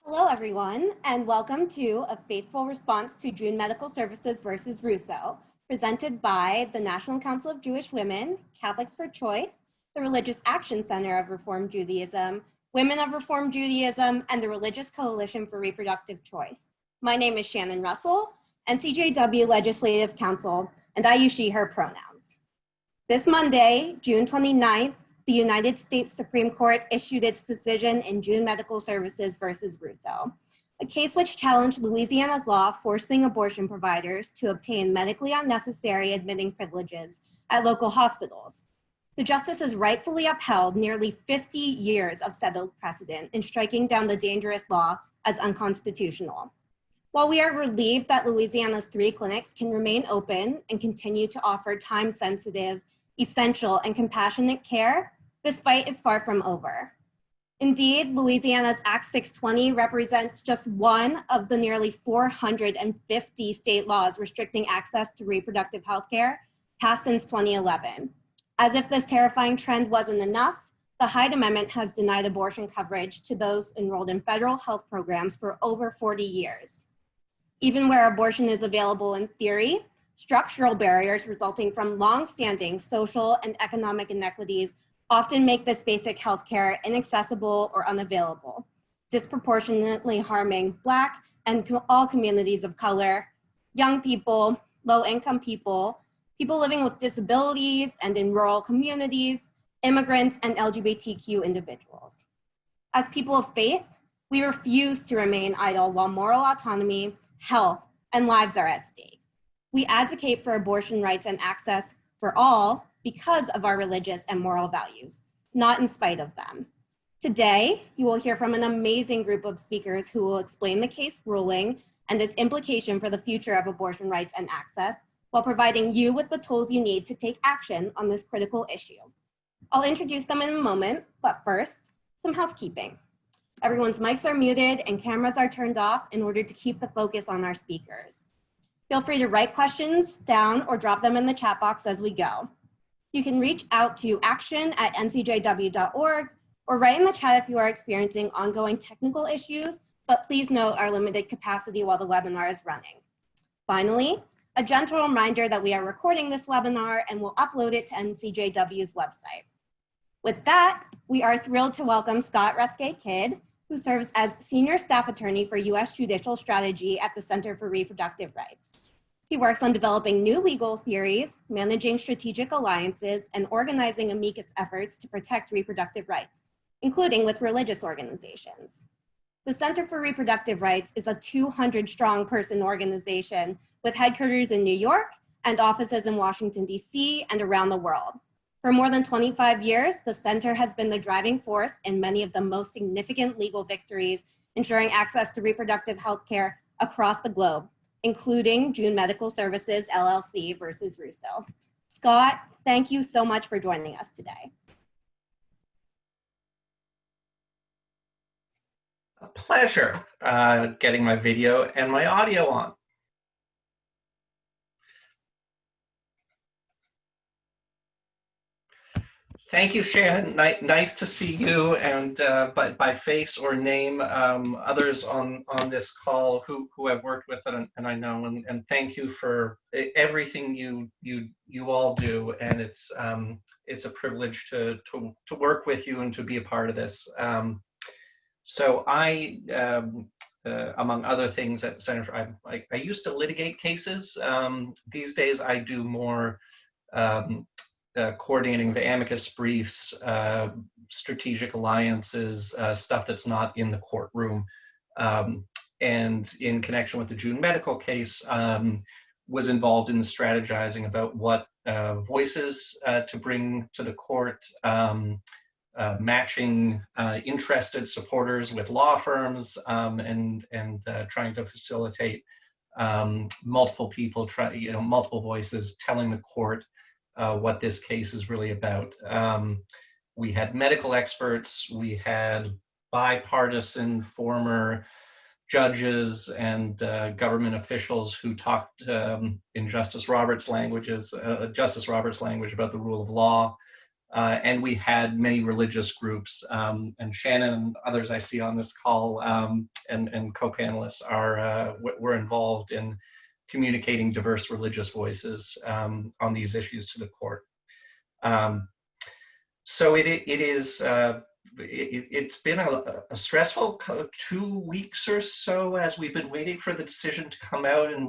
Hello, everyone, and welcome to A Faithful Response to June Medical Services versus Russo, presented by the National Council of Jewish Women, Catholics for Choice, the Religious Action Center of Reform Judaism, Women of Reform Judaism, and the Religious Coalition for Reproductive Choice. My name is Shannon Russell, NCJW Legislative Counsel, and I use she, her pronouns. This Monday, June 29th, the United States Supreme Court issued its decision in June Medical Services versus Russo, a case which challenged Louisiana's law forcing abortion providers to obtain medically unnecessary admitting privileges at local hospitals. The justices rightfully upheld nearly 50 years of settled precedent in striking down the dangerous law as unconstitutional. While we are relieved that Louisiana's 3 clinics can remain open and continue to offer time-sensitive, essential, and compassionate care, this fight is far from over. Indeed, Louisiana's Act 620 represents just one of the nearly 450 state laws restricting access to reproductive health care passed since 2011. As if this terrifying trend wasn't enough, the Hyde Amendment has denied abortion coverage to those enrolled in federal health programs for over 40 years. Even where abortion is available in theory, structural barriers resulting from long-standing social and economic inequities often make this basic healthcare inaccessible or unavailable, disproportionately harming Black and all communities of color, young people, low-income people, people living with disabilities and in rural communities, immigrants, and LGBTQ individuals. As people of faith, we refuse to remain idle while moral autonomy, health, and lives are at stake. We advocate for abortion rights and access for all because of our religious and moral values, not in spite of them. Today, you will hear from an amazing group of speakers who will explain the case ruling and its implication for the future of abortion rights and access, while providing you with the tools you need to take action on this critical issue. I'll introduce them in a moment, but first, some housekeeping. Everyone's mics are muted and cameras are turned off in order to keep the focus on our speakers. Feel free to write questions down or drop them in the chat box as we go. You can reach out to action@ncjw.org or write in the chat if you are experiencing ongoing technical issues, but please note our limited capacity while the webinar is running. Finally, a gentle reminder that we are recording this webinar and will upload it to NCJW's website. With that, we are thrilled to welcome Scott Ruskay-Kidd, who serves as Senior Staff Attorney for U.S. Judicial Strategy at the Center for Reproductive Rights. He works on developing new legal theories, managing strategic alliances, and organizing amicus efforts to protect reproductive rights, including with religious organizations. The Center for Reproductive Rights is a 200-strong person organization with headquarters in New York and offices in Washington, D.C. and around the world. For more than 25 years, the center has been the driving force in many of the most significant legal victories ensuring access to reproductive health care across the globe, including June Medical Services, LLC versus Russo. Scott, thank you so much for joining us today. A pleasure getting my video and my audio on. Thank you, Shannon. Nice to see you, and by face or name, others on this call who I've worked with and I know, and thank you for everything you all do. And it's a privilege to work with you and to be a part of this. So I, among other things at Center, I used to litigate cases. These days I do more coordinating the amicus briefs, strategic alliances, stuff that's not in the courtroom. And in connection with the June medical case, was involved in the strategizing about what voices to bring to the court, matching interested supporters with law firms, and trying to facilitate multiple people, multiple voices telling the court what this case is really about. We had medical experts, we had bipartisan former judges and government officials who talked in Justice Roberts' language about the rule of law. And we had many religious groups, and Shannon and others I see on this call and co-panelists were involved in communicating diverse religious voices on these issues to the court. So it's been a stressful 2 weeks or so as we've been waiting for the decision to come out, and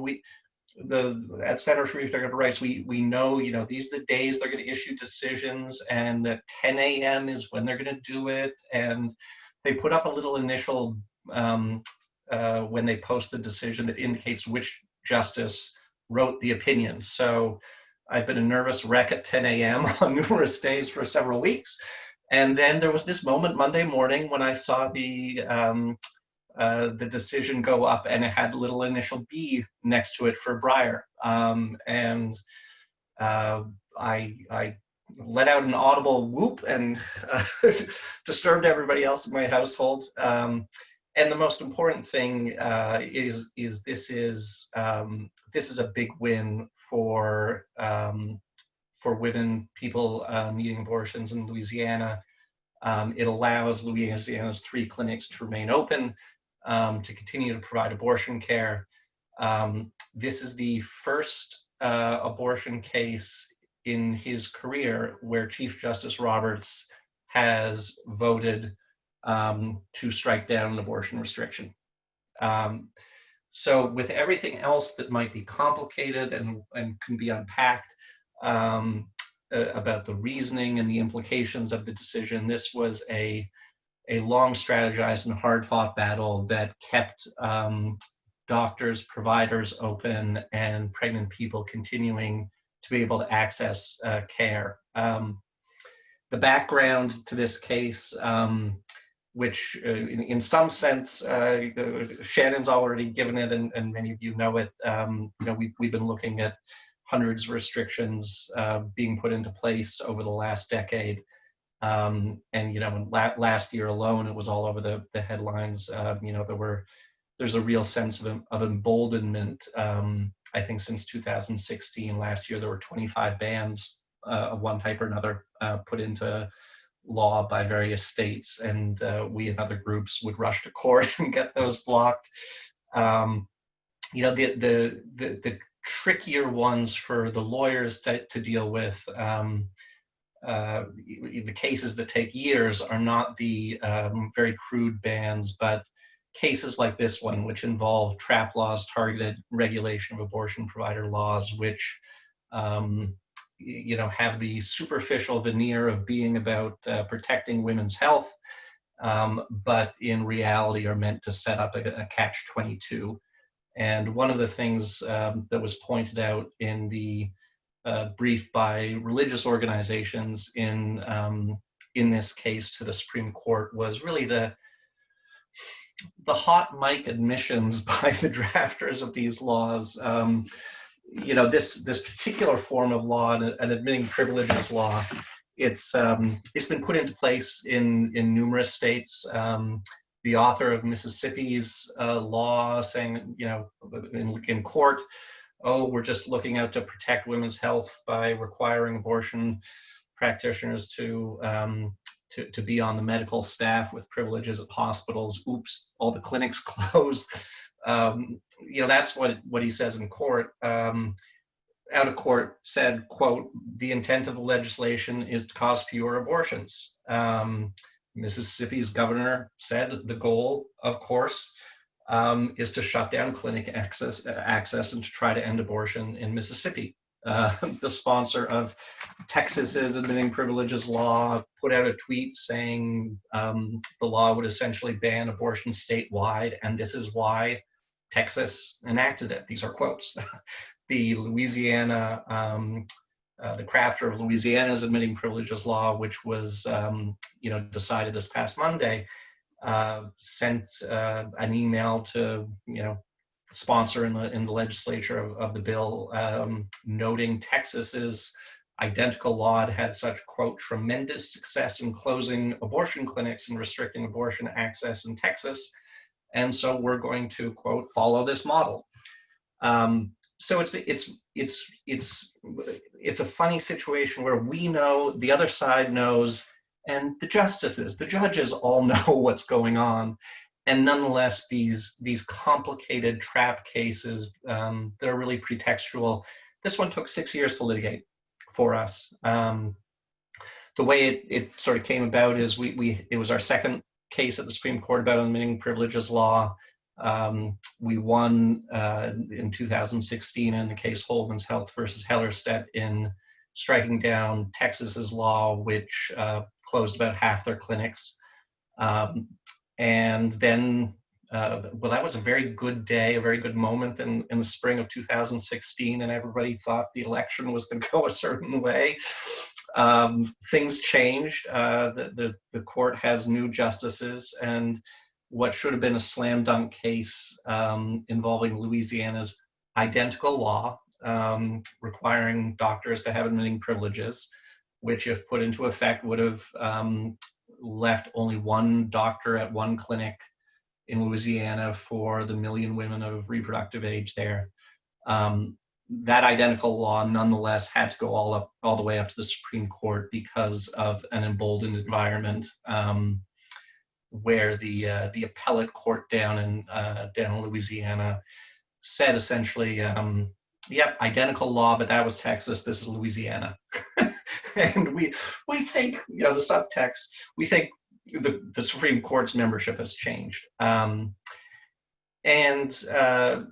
at Center for Reproductive Rights, we know, these are the days they're going to issue decisions, and at 10 a.m. is when they're going to do it. And they put up a little initial, when they post the decision, that indicates which justice wrote the opinion. So I've been a nervous wreck at 10 a.m. on numerous days for several weeks. And then there was this moment Monday morning when I saw the decision go up, and it had a little initial B next to it for Breyer. I let out an audible whoop and disturbed everybody else in my household. And the most important thing is this is a big win for women, people needing abortions in Louisiana. It allows Louisiana's 3 clinics to remain open, to continue to provide abortion care. This is the first abortion case in his career where Chief Justice Roberts has voted to strike down an abortion restriction. So with everything else that might be complicated and can be unpacked about the reasoning and the implications of the decision, this was a long strategized and hard fought battle that kept doctors, providers open, and pregnant people continuing to be able to access care. The background to this case, which in some sense, Shannon's already given it, and many of you know it. We've been looking at hundreds of restrictions being put into place over the last decade. And last year alone, it was all over the headlines. There's a real sense of emboldenment. I think since 2016, last year, there were 25 bans of one type or another put into law by various states, and we and other groups would rush to court and get those blocked. The trickier ones for the lawyers to deal with, the cases that take years, are not the very crude bans, but cases like this one, which involve trap laws, targeted regulation of abortion provider laws, which have the superficial veneer of being about protecting women's health, but in reality are meant to set up a catch-22. And one of the things that was pointed out in the brief by religious organizations in this case to the Supreme Court was really the hot mic admissions by the drafters of these laws. This particular form of law, an admitting privileges law, it's been put into place in numerous states. The author of Mississippi's law saying, in court, oh, we're just looking out to protect women's health by requiring abortion practitioners to be on the medical staff with privileges at hospitals. Oops, all the clinics closed. That's what he says in court. Out of court said, quote, the intent of the legislation is to cause fewer abortions. Mississippi's governor said the goal, of course, is to shut down clinic access and to try to end abortion in Mississippi. The sponsor of Texas's admitting privileges law put out a tweet saying the law would essentially ban abortion statewide, and this is why Texas enacted it. These are quotes. The Louisiana, the crafter of Louisiana's admitting privileges law, which was decided this past Monday, sent an email to sponsor in the legislature of the bill, noting Texas's identical law had such, quote, tremendous success in closing abortion clinics and restricting abortion access in Texas, and so we're going to, quote, follow this model. so it's a funny situation where we know, the other side knows, and the judges all know what's going on, and nonetheless these complicated trap cases that are really pretextual. This one took 6 years to litigate for us. The way it sort of came about is it was our second case at the Supreme Court about unlimiting privileges law. We won in 2016 in the case Holman's Health versus Hellerstedt in striking down Texas's law, which closed about half their clinics. And then, well, that was a very good day, a very good moment in the spring of 2016, and everybody thought the election was going to go a certain way. Things changed. The court has new justices, and what should have been a slam dunk case involving Louisiana's identical law requiring doctors to have admitting privileges, which if put into effect would have left only one doctor at one clinic in Louisiana for the 1 million women of reproductive age there. That identical law nonetheless had to go all the way up to the Supreme Court because of an emboldened environment where the appellate court down in Louisiana said essentially, yep, identical law, but that was Texas, this is Louisiana. And we think, the subtext, we think the Supreme Court's membership has changed. And the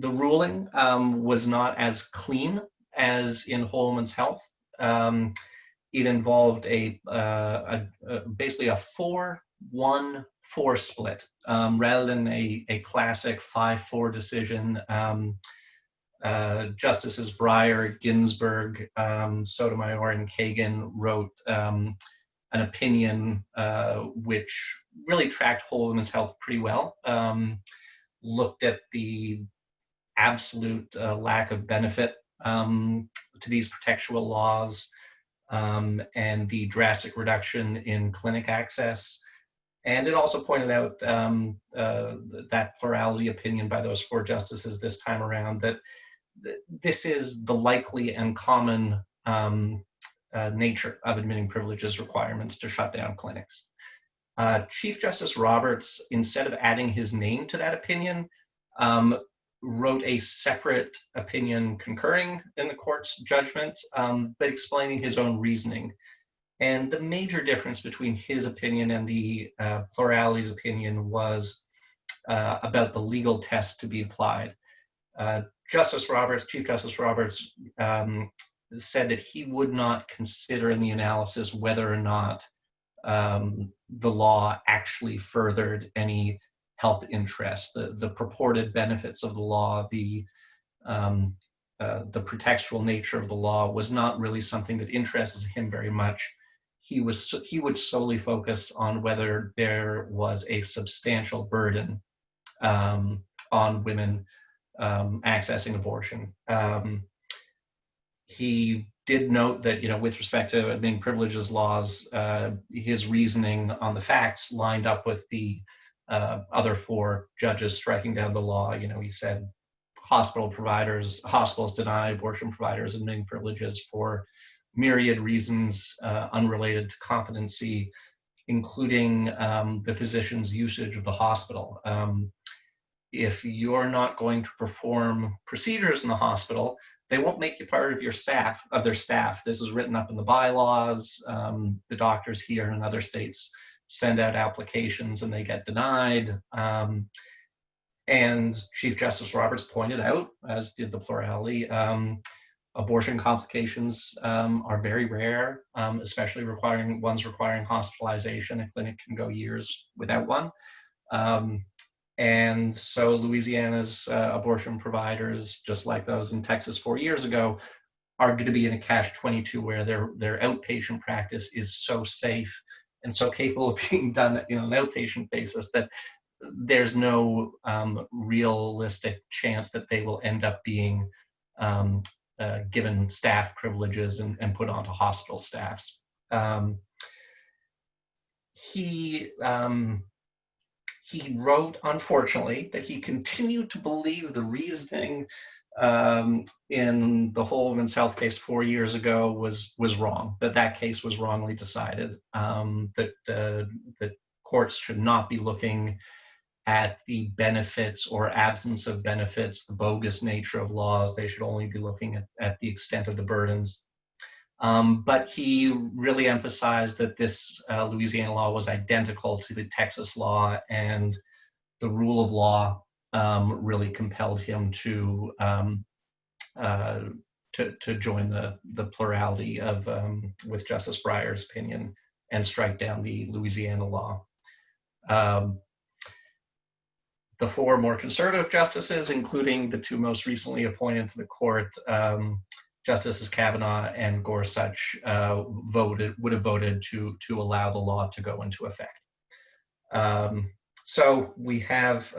ruling was not as clean as in Holman's Health. It involved basically a 4-1-4 split rather than a classic 5-4 decision. Justices Breyer, Ginsburg, Sotomayor, and Kagan wrote an opinion which really tracked Holman's Health pretty well. Looked at the absolute lack of benefit to these protectual laws and the drastic reduction in clinic access. And it also pointed out that plurality opinion by those 4 justices this time around that this is the likely and common nature of admitting privileges requirements to shut down clinics. Chief Justice Roberts, instead of adding his name to that opinion, wrote a separate opinion concurring in the court's judgment, but explaining his own reasoning. And the major difference between his opinion and the plurality's opinion was about the legal test to be applied. Chief Justice Roberts said that he would not consider in the analysis whether or not the law actually furthered any health interests, the purported benefits of the law, the pretextual nature of the law was not really something that interested him very much. He would solely focus on whether there was a substantial burden on women accessing abortion. He did note that, with respect to admitting privileges laws, his reasoning on the facts lined up with the other 4 judges striking down the law. He said hospitals deny abortion providers admitting privileges for myriad reasons unrelated to competency, including the physician's usage of the hospital. If you're not going to perform procedures in the hospital, they won't make you part of their staff. This is written up in the bylaws. The doctors here and in other states send out applications and they get denied. And Chief Justice Roberts pointed out, as did the plurality, abortion complications are very rare, especially ones requiring hospitalization. A clinic can go years without one. And so Louisiana's abortion providers, just like those in Texas 4 years ago, are going to be in a catch-22 where their outpatient practice is so safe and so capable of being done on an outpatient basis that there's no realistic chance that they will end up being given staff privileges and put onto hospital staffs. He wrote, unfortunately, that he continued to believe the reasoning in the whole women's health case 4 years ago was wrong. That case was wrongly decided. That courts should not be looking at the benefits or absence of benefits, the bogus nature of laws. They should only be looking at the extent of the burdens. But he really emphasized that this Louisiana law was identical to the Texas law, and the rule of law really compelled him to join the plurality of with Justice Breyer's opinion and strike down the Louisiana law. The 4 more conservative justices, including the 2 most recently appointed to the court, Justices Kavanaugh and Gorsuch, would have voted to allow the law to go into effect. So we have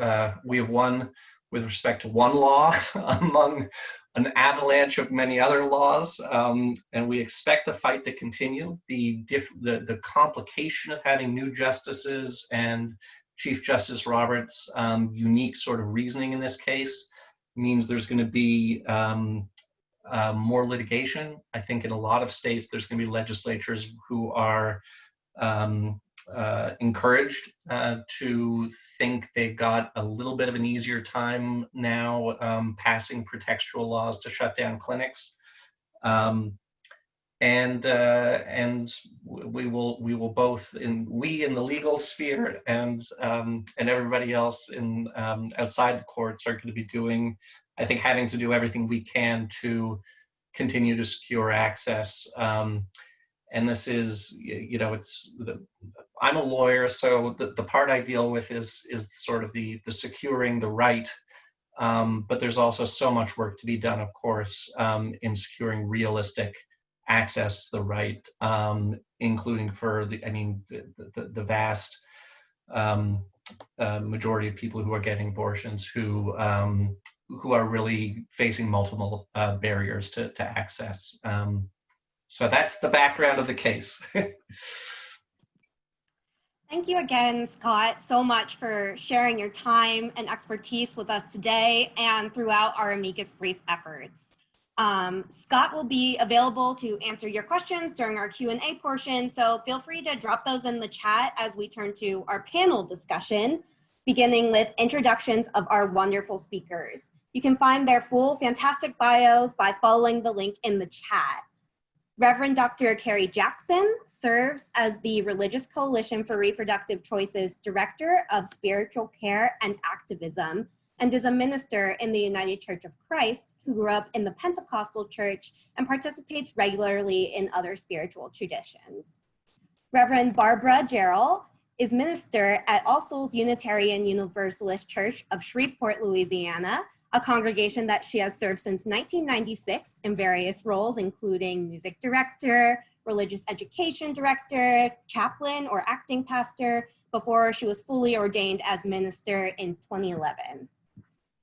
won with respect to one law among an avalanche of many other laws, and we expect the fight to continue. The complication of having new justices and Chief Justice Roberts' unique sort of reasoning in this case means there's going to be more litigation. I think in a lot of states there's going to be legislatures who are encouraged to think they got a little bit of an easier time now passing pretextual laws to shut down clinics. And we will both we in the legal sphere and everybody else in outside the courts are going to be doing, I think, having to do everything we can to continue to secure access. And this is, I'm a lawyer, so the part I deal with is sort of the securing the right. But there's also so much work to be done, of course, in securing realistic access to the right, including for the vast majority of people who are getting abortions who are really facing multiple barriers to access. So that's the background of the case. Thank you again, Scott, so much for sharing your time and expertise with us today and throughout our amicus brief efforts. Scott will be available to answer your questions during our Q&A portion, so feel free to drop those in the chat as we turn to our panel discussion, beginning with introductions of our wonderful speakers. You can find their full fantastic bios by following the link in the chat. Reverend Dr. Carrie Jackson serves as the Religious Coalition for Reproductive Choices Director of Spiritual Care and Activism, and is a minister in the United Church of Christ who grew up in the Pentecostal Church and participates regularly in other spiritual traditions. Reverend Barbara Jarrell is minister at All Souls Unitarian Universalist Church of Shreveport, Louisiana, a congregation that she has served since 1996 in various roles, including music director, religious education director, chaplain, or acting pastor, before she was fully ordained as minister in 2011.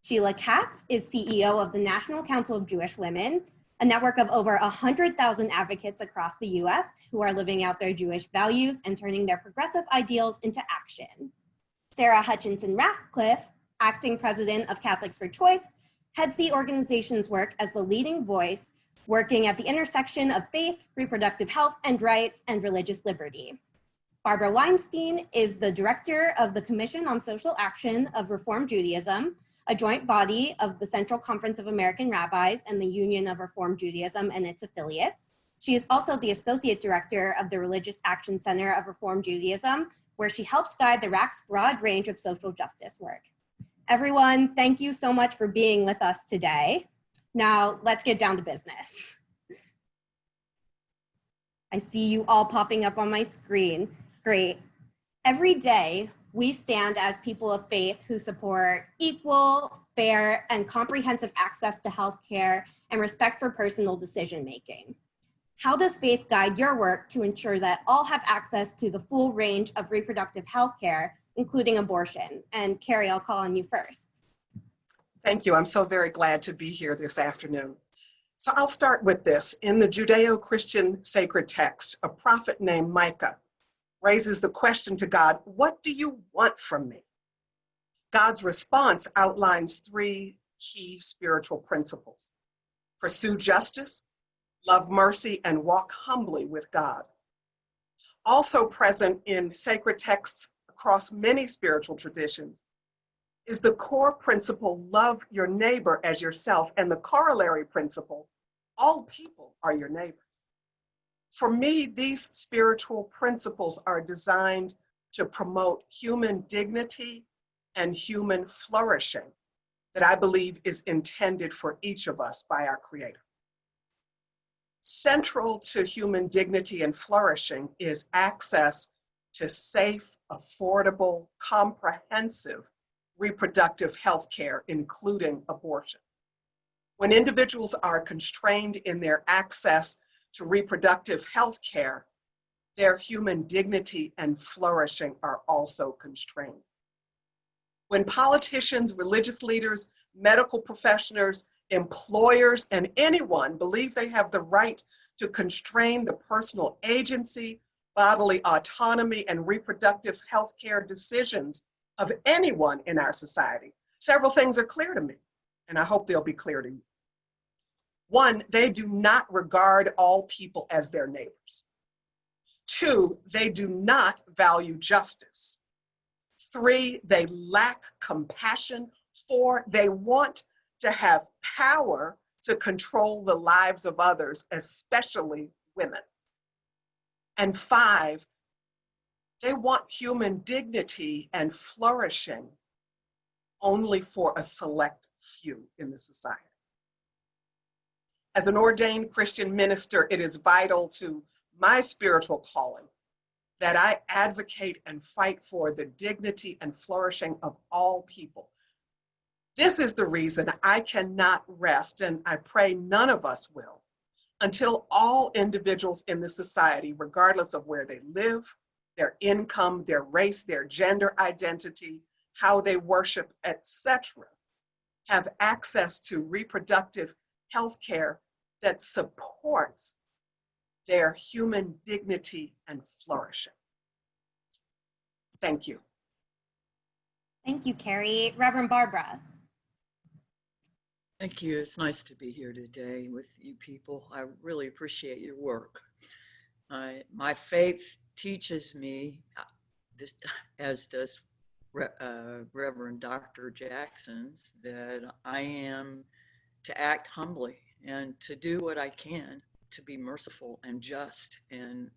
Sheila Katz is CEO of the National Council of Jewish Women, a network of over 100,000 advocates across the US who are living out their Jewish values and turning their progressive ideals into action. Sarah Hutchinson Ratcliffe, acting president of Catholics for Choice, heads the organization's work as the leading voice, working at the intersection of faith, reproductive health and rights, and religious liberty. Barbara Weinstein is the director of the Commission on Social Action of Reform Judaism, a joint body of the Central Conference of American Rabbis and the Union of Reform Judaism and its affiliates. She is also the associate director of the Religious Action Center of Reform Judaism, where she helps guide the RAC's broad range of social justice work. Everyone, thank you so much for being with us today. Now, let's get down to business. I see you all popping up on my screen. Great. Every day, we stand as people of faith who support equal, fair, and comprehensive access to healthcare and respect for personal decision-making. How does faith guide your work to ensure that all have access to the full range of reproductive healthcare, including abortion? And Carrie, I'll call on you first. Thank you. I'm so very glad to be here this afternoon. So I'll start with this. In the Judeo-Christian sacred text, a prophet named Micah raises the question to God, "What do you want from me?" God's response outlines three key spiritual principles. Pursue justice, love mercy, and walk humbly with God. Also present in sacred texts across many spiritual traditions is the core principle, love your neighbor as yourself, and the corollary principle, all people are your neighbors. For me, these spiritual principles are designed to promote human dignity and human flourishing that I believe is intended for each of us by our Creator. Central to human dignity and flourishing is access to safe, affordable, comprehensive reproductive health care, including abortion. When individuals are constrained in their access to reproductive health care, their human dignity and flourishing are also constrained. When politicians, religious leaders, medical professionals, employers, and anyone believe they have the right to constrain the personal agency, bodily autonomy, and reproductive health care decisions of anyone in our society, several things are clear to me, and I hope they'll be clear to you. One, they do not regard all people as their neighbors. Two, they do not value justice. Three, they lack compassion. Four, they want to have power to control the lives of others, especially women. And five, they want human dignity and flourishing only for a select few in the society. As an ordained Christian minister, it is vital to my spiritual calling that I advocate and fight for the dignity and flourishing of all people. This is the reason I cannot rest, and I pray none of us will, until all individuals in the society, regardless of where they live, their income, their race, their gender identity, how they worship, etc., have access to reproductive health care that supports their human dignity and flourishing. Thank you. Thank you, Carrie. Reverend Barbara. Thank you. It's nice to be here today with you people. I really appreciate your work. My faith teaches me, this, as does Reverend Dr. Jackson's, that I am to act humbly and to do what I can to be merciful and just. And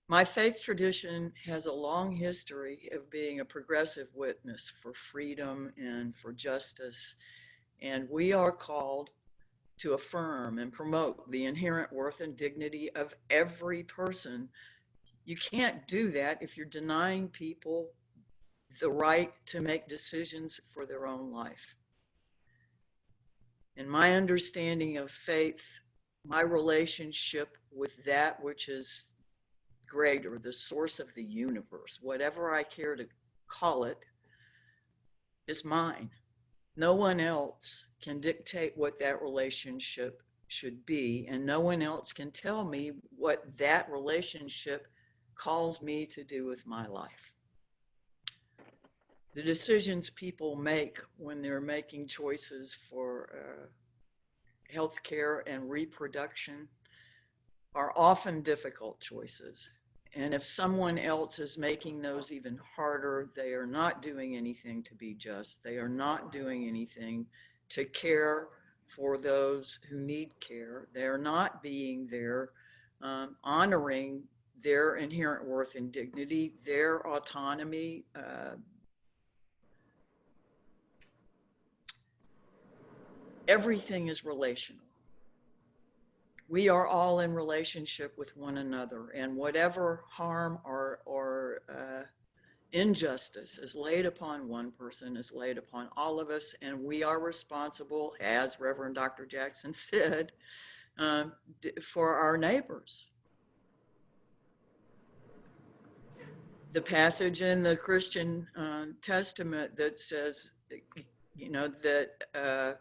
my faith tradition has a long history of being a progressive witness for freedom and for justice. And we are called to affirm and promote the inherent worth and dignity of every person. You can't do that if you're denying people the right to make decisions for their own life. In my understanding of faith, my relationship with that which is greater, the source of the universe, whatever I care to call it, is mine. No one else can dictate what that relationship should be, and no one else can tell me what that relationship calls me to do with my life. The decisions people make when they're making choices for healthcare and reproduction are often difficult choices. And if someone else is making those even harder, they are not doing anything to be just. They are not doing anything to care for those who need care. They are not being there honoring their inherent worth and dignity, their autonomy. Everything is relational. We are all in relationship with one another, and whatever harm or injustice is laid upon one person is laid upon all of us, and we are responsible, as Reverend Dr. Jackson said, for our neighbors. The passage in the Christian Testament that says, that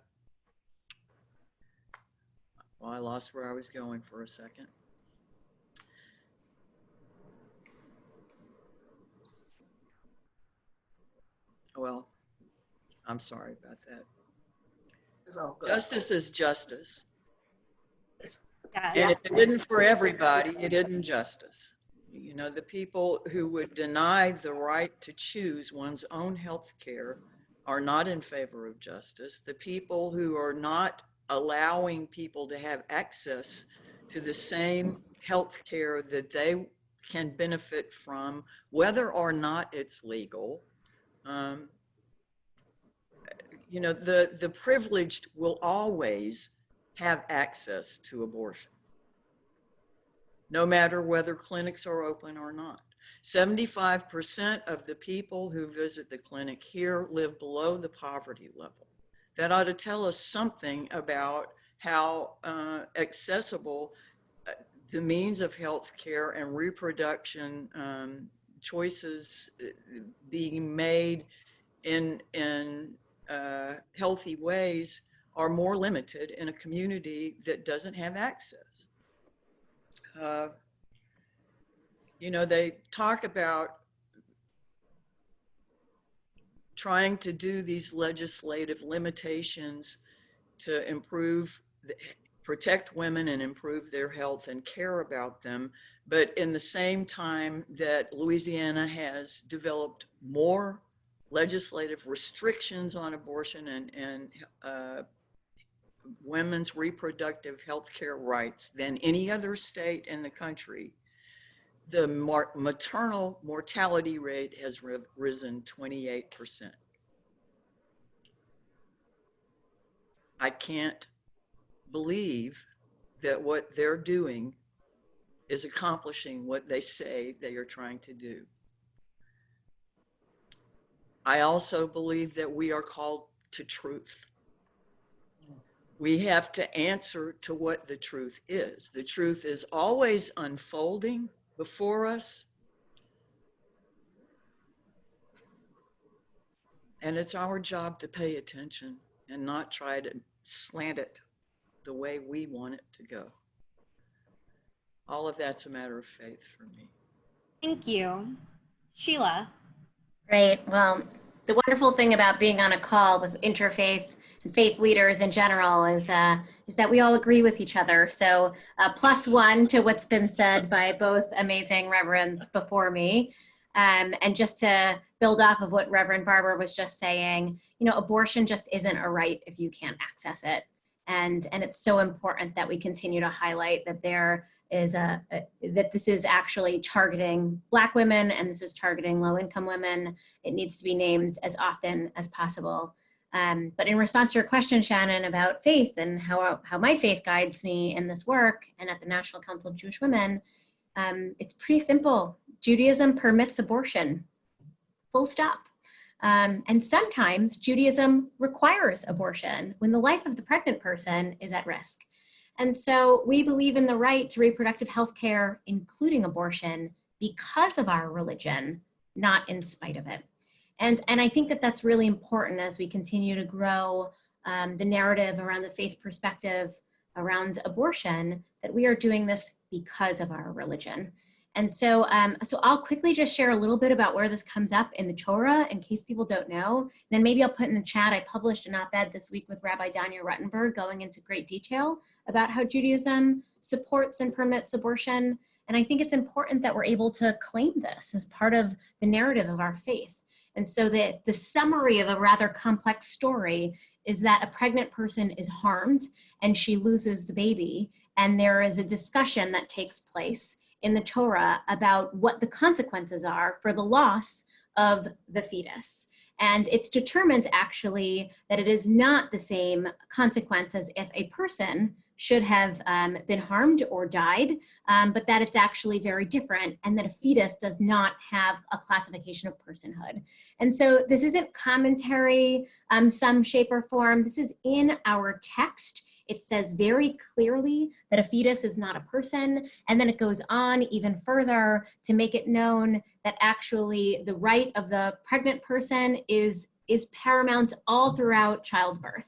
well, I lost where I was going for a second. Well, I'm sorry about that. It's all good. Justice is justice. Yes. And if it isn't for everybody, it isn't justice. You know, the people who would deny the right to choose one's own health care are not in favor of justice. The people who are not allowing people to have access to the same health care that they can benefit from, whether or not it's legal, you know, the privileged will always have access to abortion, no matter whether clinics are open or not. 75% of the people who visit the clinic here live below the poverty level. That ought to tell us something about how accessible the means of health care and reproduction choices being made in healthy ways are more limited in a community that doesn't have access. You know, they talk about trying to do these legislative limitations to improve, protect women and improve their health and care about them. But in the same time that Louisiana has developed more legislative restrictions on abortion and women's reproductive health care rights than any other state in the country, the maternal mortality rate has risen 28%. I can't believe that what they're doing is accomplishing what they say they are trying to do. I also believe that we are called to truth. We have to answer to what the truth is. The truth is always unfolding before us. And it's our job to pay attention and not try to slant it the way we want it to go. All of that's a matter of faith for me. Thank you. Sheila. Great. Well, the wonderful thing about being on a call with interfaith and faith leaders in general is that we all agree with each other. So +1 to what's been said by both amazing reverends before me. And just to build off of what Reverend Barber was just saying, you know, abortion just isn't a right if you can't access it. And it's so important that we continue to highlight that there is that this is actually targeting Black women and this is targeting low-income women. It needs to be named as often as possible. But in response to your question, Shannon, about faith and how my faith guides me in this work and at the National Council of Jewish Women, it's pretty simple. Judaism permits abortion, full stop. And sometimes Judaism requires abortion when the life of the pregnant person is at risk. And so we believe in the right to reproductive health care, including abortion, because of our religion, not in spite of it. And I think that that's really important as we continue to grow the narrative around the faith perspective around abortion, that we are doing this because of our religion. And so, so I'll quickly just share a little bit about where this comes up in the Torah in case people don't know. And then maybe I'll put in the chat, I published an op-ed this week with Rabbi Danya Ruttenberg going into great detail about how Judaism supports and permits abortion. And I think it's important that we're able to claim this as part of the narrative of our faith. And so the summary of a rather complex story is that a pregnant person is harmed and she loses the baby. And there is a discussion that takes place in the Torah about what the consequences are for the loss of the fetus. And it's determined actually that it is not the same consequence as if a person should have been harmed or died, but that it's actually very different and that a fetus does not have a classification of personhood. And so this isn't commentary, some shape or form. This is in our text. It says very clearly that a fetus is not a person. And then it goes on even further to make it known that actually the right of the pregnant person is paramount all throughout childbirth.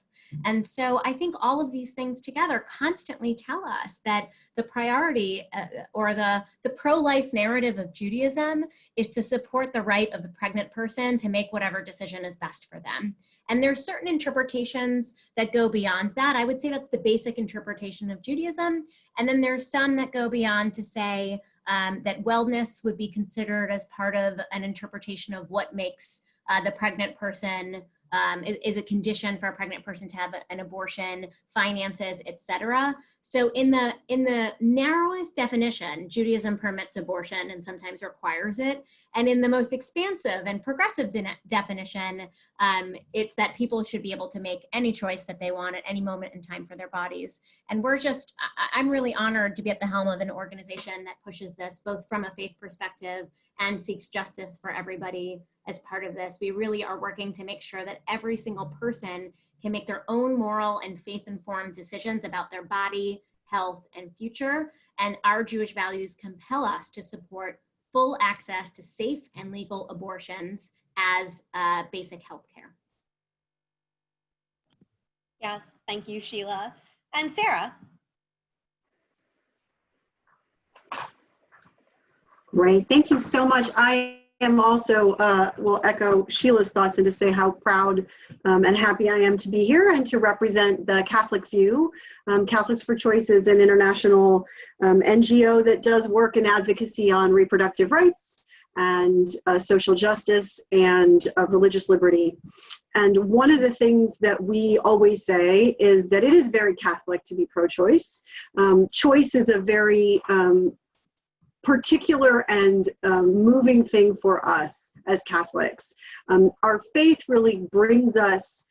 And so I think all of these things together constantly tell us that the priority or the pro-life narrative of Judaism is to support the right of the pregnant person to make whatever decision is best for them. And there's certain interpretations that go beyond that. I would say that's the basic interpretation of Judaism. And then there's some that go beyond to say that wellness would be considered as part of an interpretation of what makes the pregnant person is a condition for a pregnant person to have an abortion, finances, etc. So in the narrowest definition, Judaism permits abortion and sometimes requires it. And in the most expansive and progressive definition, it's that people should be able to make any choice that they want at any moment in time for their bodies. And I'm really honored to be at the helm of an organization that pushes this both from a faith perspective and seeks justice for everybody as part of this. We really are working to make sure that every single person can make their own moral and faith-informed decisions about their body, health, and future. And our Jewish values compel us to support full access to safe and legal abortions as basic health care. Yes, thank you, Sheila. And Sarah. Great, thank you so much. I am also, will echo Sheila's thoughts and to say how proud and happy I am to be here and to represent the Catholic view. Catholics for Choice is an international NGO that does work in advocacy on reproductive rights and social justice and religious liberty. And one of the things that we always say is that it is very Catholic to be pro-choice. Choice is a very particular and moving thing for us as Catholics. Our faith really brings us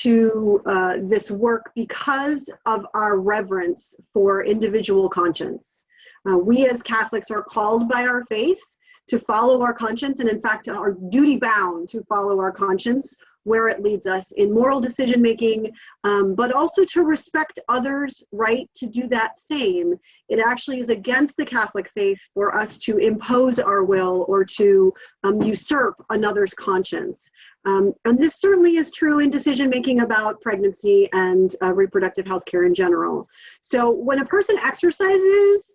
to this work because of our reverence for individual conscience. We as Catholics are called by our faith to follow our conscience, and in fact are duty bound to follow our conscience where it leads us in moral decision making, but also to respect others' right to do that same. It actually is against the Catholic faith for us to impose our will or to usurp another's conscience. And this certainly is true in decision making about pregnancy and reproductive health care in general. So when a person exercises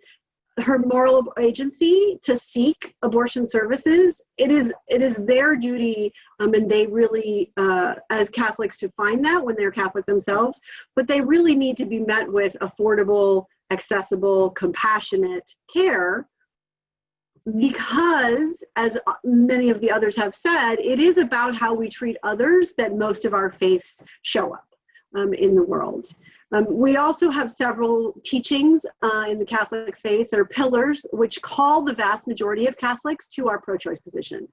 her moral agency to seek abortion services, it is their duty, and they really, as Catholics, to find that when they're Catholics themselves, but they really need to be met with affordable, accessible, compassionate care, because, as many of the others have said, it is about how we treat others that most of our faiths show up in the world. We also have several teachings in the Catholic faith, or pillars, which call the vast majority of Catholics to our pro-choice position.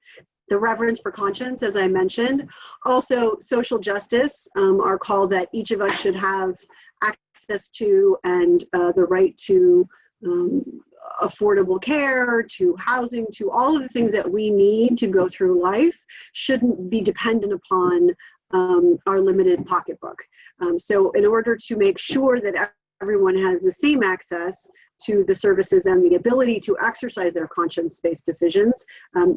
The reverence for conscience, as I mentioned. Also, social justice, our call that each of us should have access to and the right to affordable care, to housing, to all of the things that we need to go through life shouldn't be dependent upon our limited pocketbook. So in order to make sure that everyone has the same access to the services and the ability to exercise their conscience-based decisions,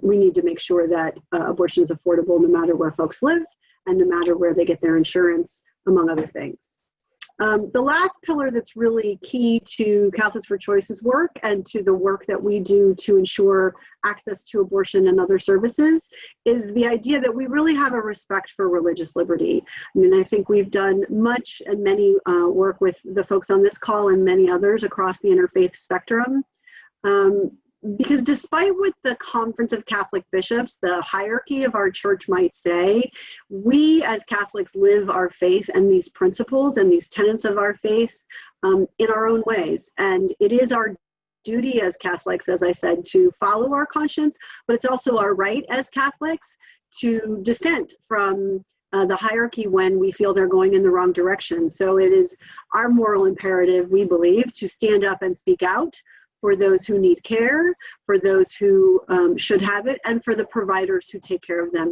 we need to make sure that abortion is affordable no matter where folks live and no matter where they get their insurance, among other things. The last pillar that's really key to Catholics for Choice's work and to the work that we do to ensure access to abortion and other services is the idea that we really have a respect for religious liberty. I mean, I think we've done much and many work with the folks on this call and many others across the interfaith spectrum. Because despite what the Conference of Catholic Bishops, the hierarchy of our church might say, we as Catholics live our faith and these principles and these tenets of our faith in our own ways. And it is our duty as Catholics, as I said, to follow our conscience, but it's also our right as Catholics to dissent from the hierarchy when we feel they're going in the wrong direction. So it is our moral imperative, we believe, to stand up and speak out for those who need care, for those who should have it, and for the providers who take care of them,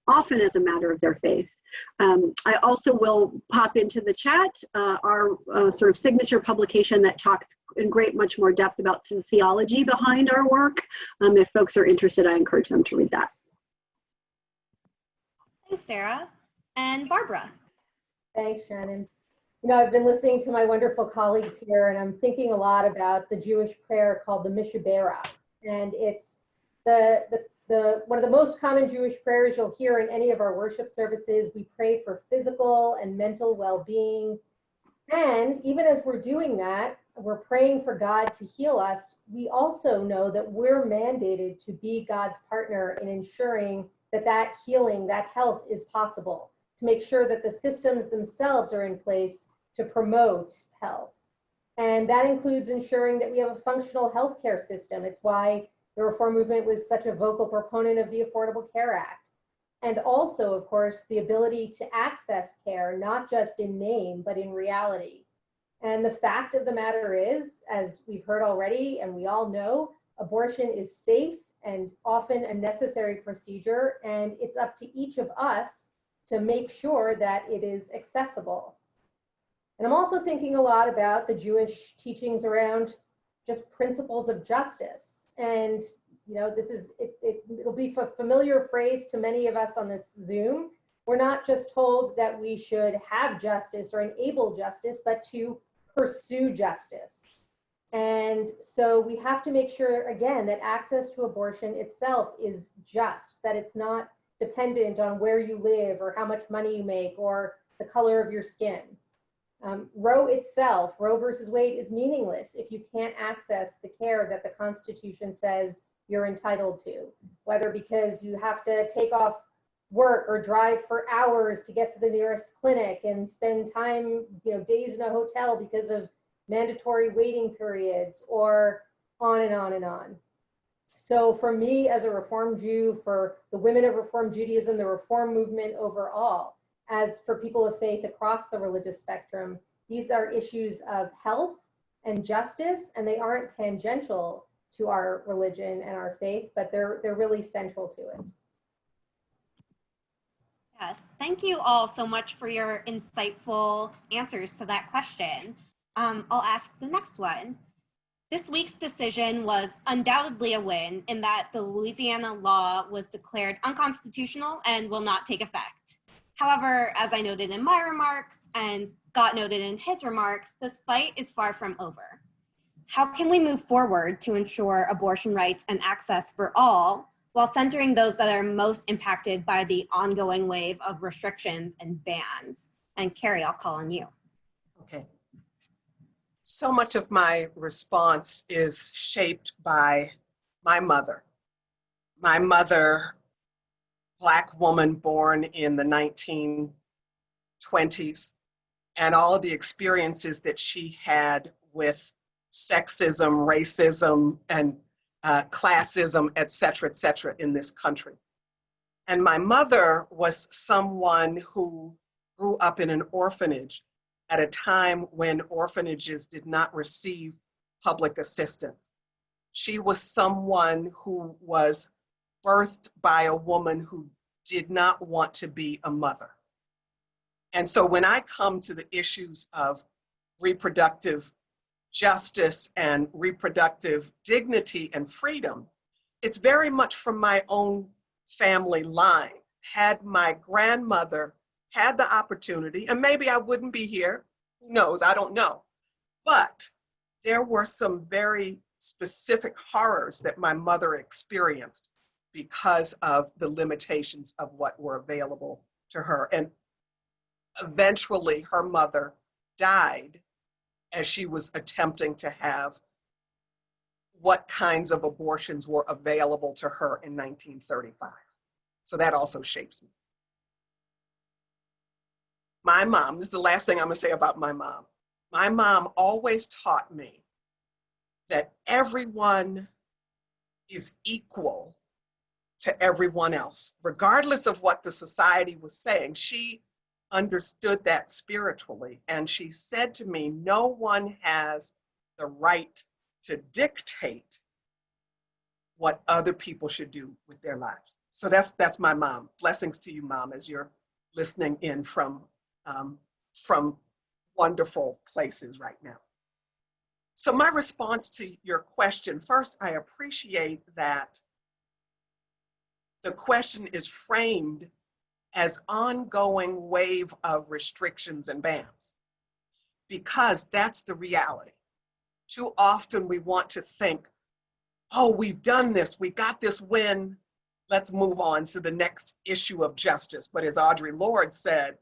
often as a matter of their faith. I also will pop into the chat our sort of signature publication that talks in much more depth about the theology behind our work. If folks are interested, I encourage them to read that. Thanks, Sarah. And Barbara. Thanks, Shannon. You know, I've been listening to my wonderful colleagues here, and I'm thinking a lot about the Jewish prayer called the Mishabera. And it's one of the most common Jewish prayers you'll hear in any of our worship services. We pray for physical and mental well-being. And even as we're doing that, we're praying for God to heal us. We also know that we're mandated to be God's partner in ensuring that that healing, that health is possible, to make sure that the systems themselves are in place to promote health. And that includes ensuring that we have a functional healthcare system. It's why the Reform Movement was such a vocal proponent of the Affordable Care Act. And also, of course, the ability to access care, not just in name, but in reality. And the fact of the matter is, as we've heard already, and we all know, abortion is safe and often a necessary procedure, and it's up to each of us to make sure that it is accessible. And I'm also thinking a lot about the Jewish teachings around just principles of justice. And you know, it'll be a familiar phrase to many of us on this Zoom. We're not just told that we should have justice or enable justice, but to pursue justice. And so we have to make sure, again, that access to abortion itself is just, that it's not dependent on where you live or how much money you make or the color of your skin. Roe itself, Roe versus Wade, is meaningless if you can't access the care that the Constitution says you're entitled to, whether because you have to take off work or drive for hours to get to the nearest clinic and spend time, you know, days in a hotel because of mandatory waiting periods, or on and on and on. So for me as a Reform Jew, for the women of Reform Judaism, the Reform movement overall, as for people of faith across the religious spectrum, these are issues of health and justice, and they aren't tangential to our religion and our faith, but they're really central to it. Yes, thank you all so much for your insightful answers to that question. I'll ask the next one. This week's decision was undoubtedly a win in that the Louisiana law was declared unconstitutional and will not take effect. However, as I noted in my remarks and Scott noted in his remarks, this fight is far from over. How can we move forward to ensure abortion rights and access for all while centering those that are most impacted by the ongoing wave of restrictions and bans? And Carrie, I'll call on you. Okay. So much of my response is shaped by my mother. My mother, Black woman born in the 1920s, and all of the experiences that she had with sexism, racism, and classism, et cetera, in this country. And my mother was someone who grew up in an orphanage at a time when orphanages did not receive public assistance. She was someone who was birthed by a woman who did not want to be a mother. And so when I come to the issues of reproductive justice and reproductive dignity and freedom, it's very much from my own family line. Had my grandmother had the opportunity, and maybe I wouldn't be here, who knows, I don't know. But there were some very specific horrors that my mother experienced because of the limitations of what were available to her. And eventually her mother died as she was attempting to have what kinds of abortions were available to her in 1935. So that also shapes me. My mom, this is the last thing I'm gonna say about my mom. My mom always taught me that everyone is equal to everyone else, regardless of what the society was saying. She understood that spiritually, and she said to me, no one has the right to dictate what other people should do with their lives. So that's my mom. Blessings to you, Mom, as you're listening in from wonderful places right now. So my response to your question, first, I appreciate that the question is framed as ongoing wave of restrictions and bans, because that's the reality. Too often we want to think, oh, we've done this, we got this win, let's move on to the next issue of justice. But as Audre Lorde said,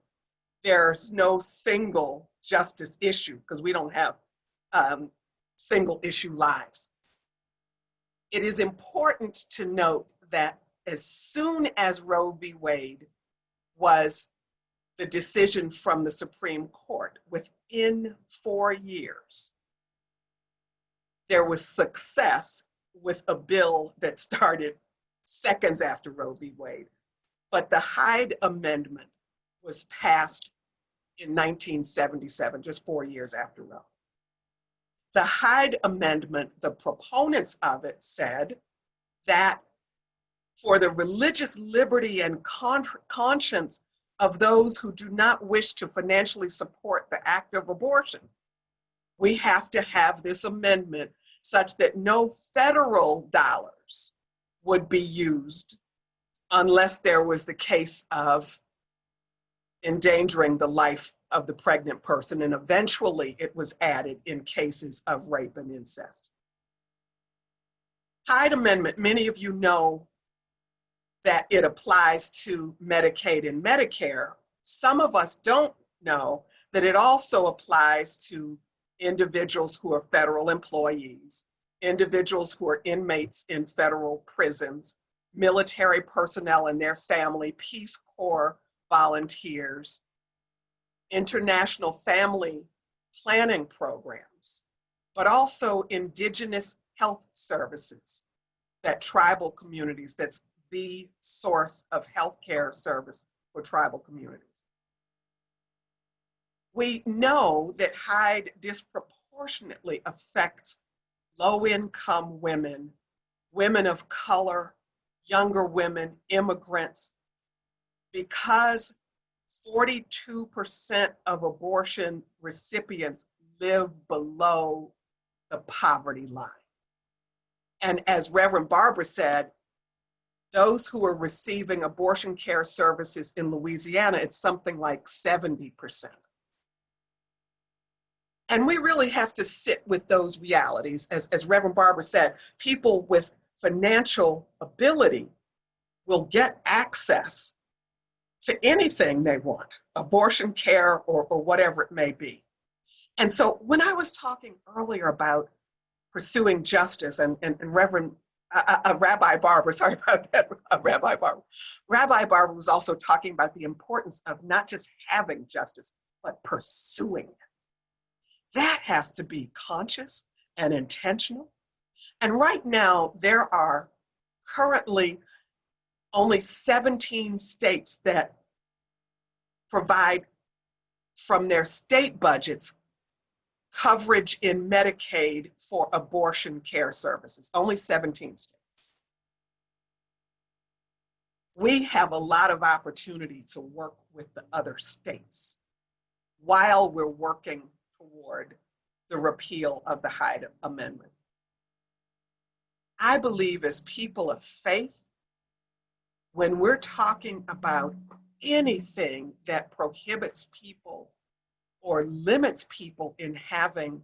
there's no single justice issue, because we don't have single issue lives. It is important to note that as soon as Roe v. Wade was the decision from the Supreme Court, within 4 years, there was success with a bill that started seconds after Roe v. Wade. But the Hyde Amendment was passed in 1977, just 4 years after Roe. The Hyde Amendment, the proponents of it said that for the religious liberty and conscience of those who do not wish to financially support the act of abortion, we have to have this amendment such that no federal dollars would be used unless there was the case of endangering the life of the pregnant person. And eventually it was added in cases of rape and incest. Hyde Amendment, many of you know that it applies to Medicaid and Medicare. Some of us don't know that it also applies to individuals who are federal employees, individuals who are inmates in federal prisons, military personnel and their family, Peace Corps volunteers, international family planning programs, but also indigenous health services, that tribal communities, that's the source of healthcare service for tribal communities. We know that Hyde disproportionately affects low-income women, women of color, younger women, immigrants, because 42% of abortion recipients live below the poverty line. And as Reverend Barbara said, those who are receiving abortion care services in Louisiana, it's something like 70%. And we really have to sit with those realities. As Reverend Barbara said, people with financial ability will get access to anything they want, abortion care or whatever it may be. And so when I was talking earlier about pursuing justice, and Reverend Rabbi Barbara, sorry about that, Rabbi Barbara. Rabbi Barbara was also talking about the importance of not just having justice, but pursuing it. That has to be conscious and intentional. And right now, there are currently only 17 states that provide from their state budgets coverage in Medicaid for abortion care services, only 17 states. We have a lot of opportunity to work with the other states while we're working toward the repeal of the Hyde Amendment. I believe as people of faith, when we're talking about anything that prohibits people or limits people in having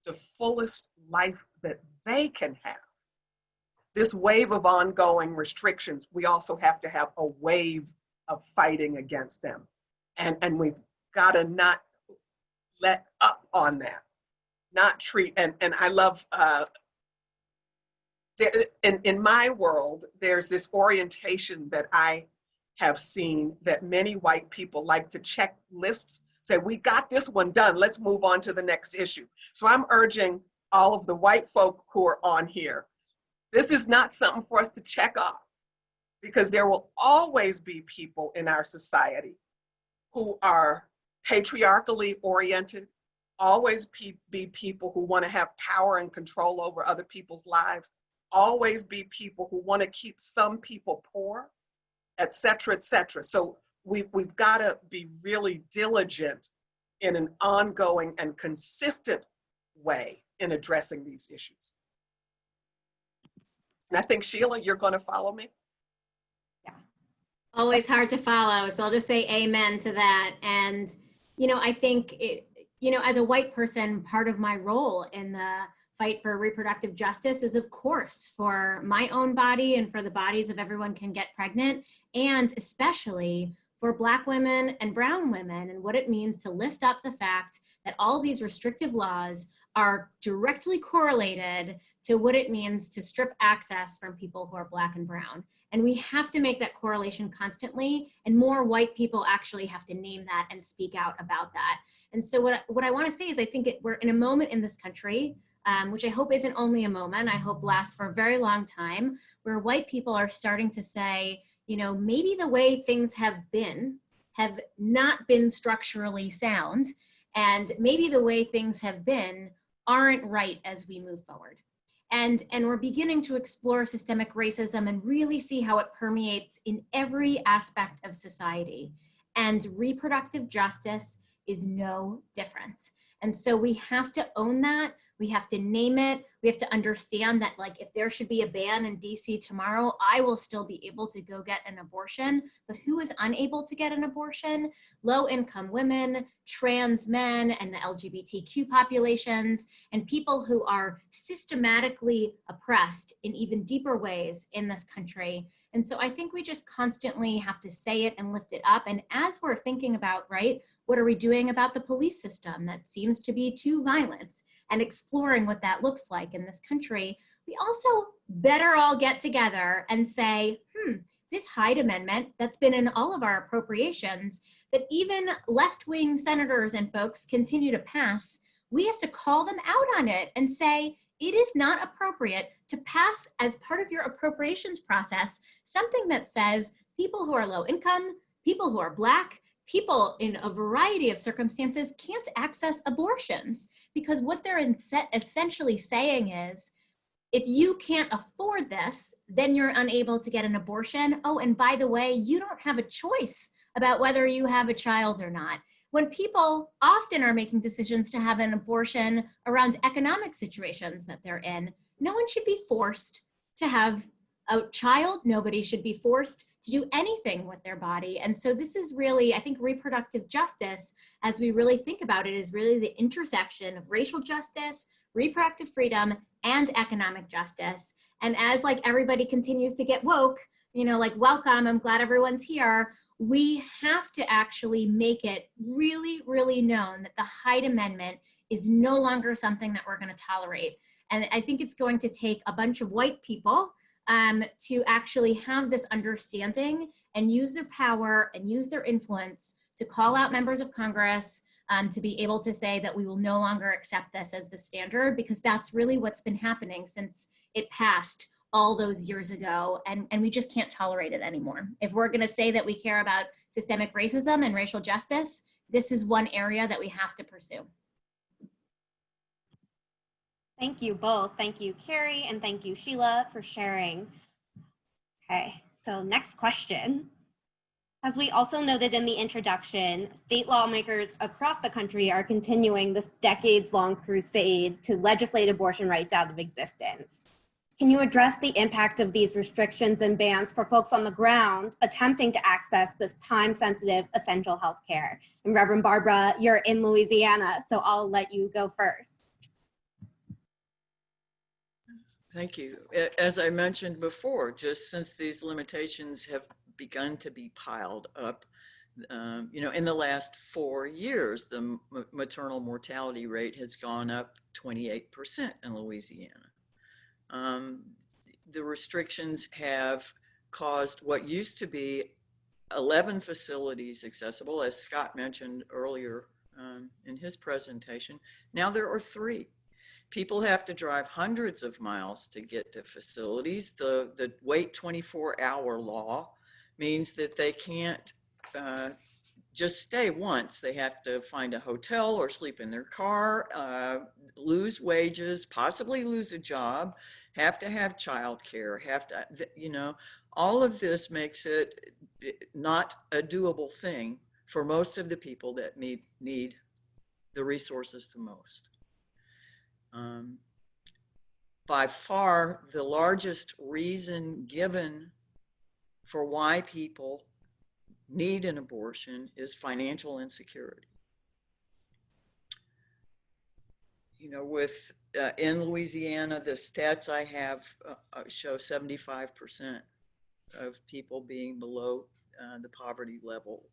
the fullest life that they can have, this wave of ongoing restrictions, we also have to have a wave of fighting against them. And we've got to not let up on that, not treat, and I love, in my world, there's this orientation that I have seen that many white people like to check lists, say, we got this one done, let's move on to the next issue. So I'm urging all of the white folk who are on here, this is not something for us to check off, because there will always be people in our society who are patriarchally oriented, always be people who want to have power and control over other people's lives, always be people who want to keep some people poor, et cetera, et cetera. So we've got to be really diligent in an ongoing and consistent way in addressing these issues. And I think, Sheila, you're going to follow me? Yeah. Always hard to follow. So I'll just say amen to that. And, I think as a white person, part of my role in the fight for reproductive justice is, of course, for my own body and for the bodies of everyone can get pregnant, and especially for Black women and brown women, and what it means to lift up the fact that all these restrictive laws are directly correlated to what it means to strip access from people who are Black and brown. And we have to make that correlation constantly, and more white people actually have to name that and speak out about that. And so what I want to say is I think we're in a moment in this country, which I hope isn't only a moment, I hope lasts for a very long time, where white people are starting to say, maybe the way things have not been structurally sound, and maybe the way things have been aren't right as we move forward. And we're beginning to explore systemic racism and really see how it permeates in every aspect of society. And reproductive justice is no different. And so we have to own that. We have to name it. We have to understand that, like, if there should be a ban in DC tomorrow, I will still be able to go get an abortion. But who is unable to get an abortion? Low-income women, trans men, and the LGBTQ populations, and people who are systematically oppressed in even deeper ways in this country. And so I think we just constantly have to say it and lift it up. And as we're thinking about, right, what are we doing about the police system that seems to be too violent, and exploring what that looks like in this country, we also better all get together and say, this Hyde Amendment that's been in all of our appropriations, that even left-wing senators and folks continue to pass, we have to call them out on it and say, it is not appropriate to pass as part of your appropriations process something that says people who are low income, people who are Black, people in a variety of circumstances can't access abortions, because what they're essentially saying is, if you can't afford this, then you're unable to get an abortion. Oh, and by the way, you don't have a choice about whether you have a child or not. When people often are making decisions to have an abortion around economic situations that they're in, no one should be forced to have a child. Nobody should be forced to do anything with their body. And so this is really, I think, reproductive justice, as we really think about it, is really the intersection of racial justice, reproductive freedom, and economic justice. And as everybody continues to get woke, welcome, I'm glad everyone's here. We have to actually make it really, really known that the Hyde Amendment is no longer something that we're going to tolerate. And I think it's going to take a bunch of white people to actually have this understanding and use their power and use their influence to call out members of Congress, to be able to say that we will no longer accept this as the standard, because that's really what's been happening since it passed all those years ago, and we just can't tolerate it anymore. If we're gonna say that we care about systemic racism and racial justice, this is one area that we have to pursue. Thank you both. Thank you, Carrie, and thank you, Sheila, for sharing. Okay, so next question. As we also noted in the introduction, state lawmakers across the country are continuing this decades-long crusade to legislate abortion rights out of existence. Can you address the impact of these restrictions and bans for folks on the ground attempting to access this time-sensitive essential health care? And Reverend Barbara, you're in Louisiana, so I'll let you go first. Thank you. As I mentioned before, just since these limitations have begun to be piled up, in the last 4 years, the maternal mortality rate has gone up 28% in Louisiana. The restrictions have caused what used to be 11 facilities accessible, as Scott mentioned earlier in his presentation. Now there are 3. People have to drive hundreds of miles to get to facilities. The wait 24-hour law means that they can't just stay once. They have to find a hotel or sleep in their car, lose wages, possibly lose a job, have to have childcare, all of this makes it not a doable thing for most of the people that need the resources the most. By far, the largest reason given for why people need an abortion is financial insecurity. You know, with in Louisiana, the stats I have show 75% of people being below the poverty level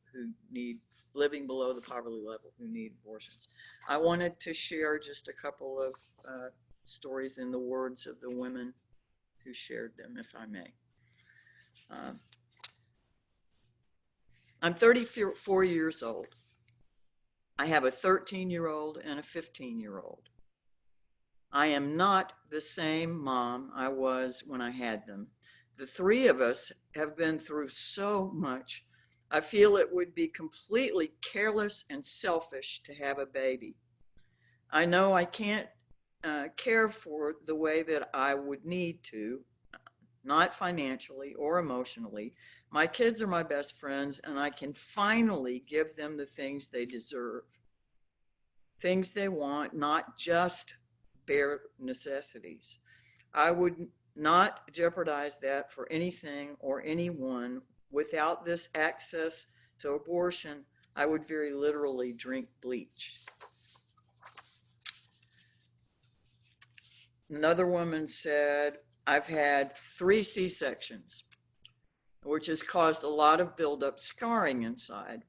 living below the poverty level who need abortions. I wanted to share just a couple of stories in the words of the women who shared them, if I may. I'm 34 years old. I have a 13-year-old and a 15-year-old. I am not the same mom I was when I had them. The three of us have been through so much. I feel it would be completely careless and selfish to have a baby. I know I can't care for the way that I would need to, not financially or emotionally. My kids are my best friends, and I can finally give them the things they deserve, things they want, not just bare necessities. I would not jeopardize that for anything or anyone. Without this access to abortion, I would very literally drink bleach. Another woman said, I've had 3 C-sections, which has caused a lot of buildup scarring inside.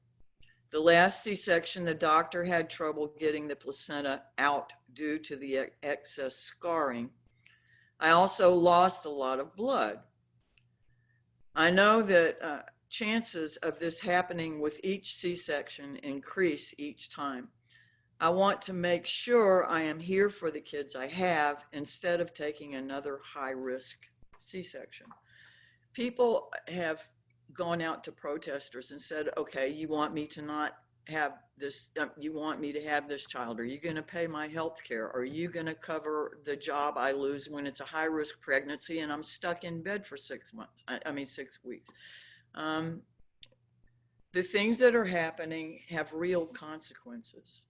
The last C-section, the doctor had trouble getting the placenta out due to the excess scarring. I also lost a lot of blood. I know that chances of this happening with each C-section increase each time. I want to make sure I am here for the kids I have instead of taking another high-risk C-section. People have gone out to protesters and said, okay, you want me to not have this, you want me to have this child? Are you going to pay my health care? Are you going to cover the job I lose when it's a high-risk pregnancy and I'm stuck in bed for 6 months? 6 weeks. The things that are happening have real consequences.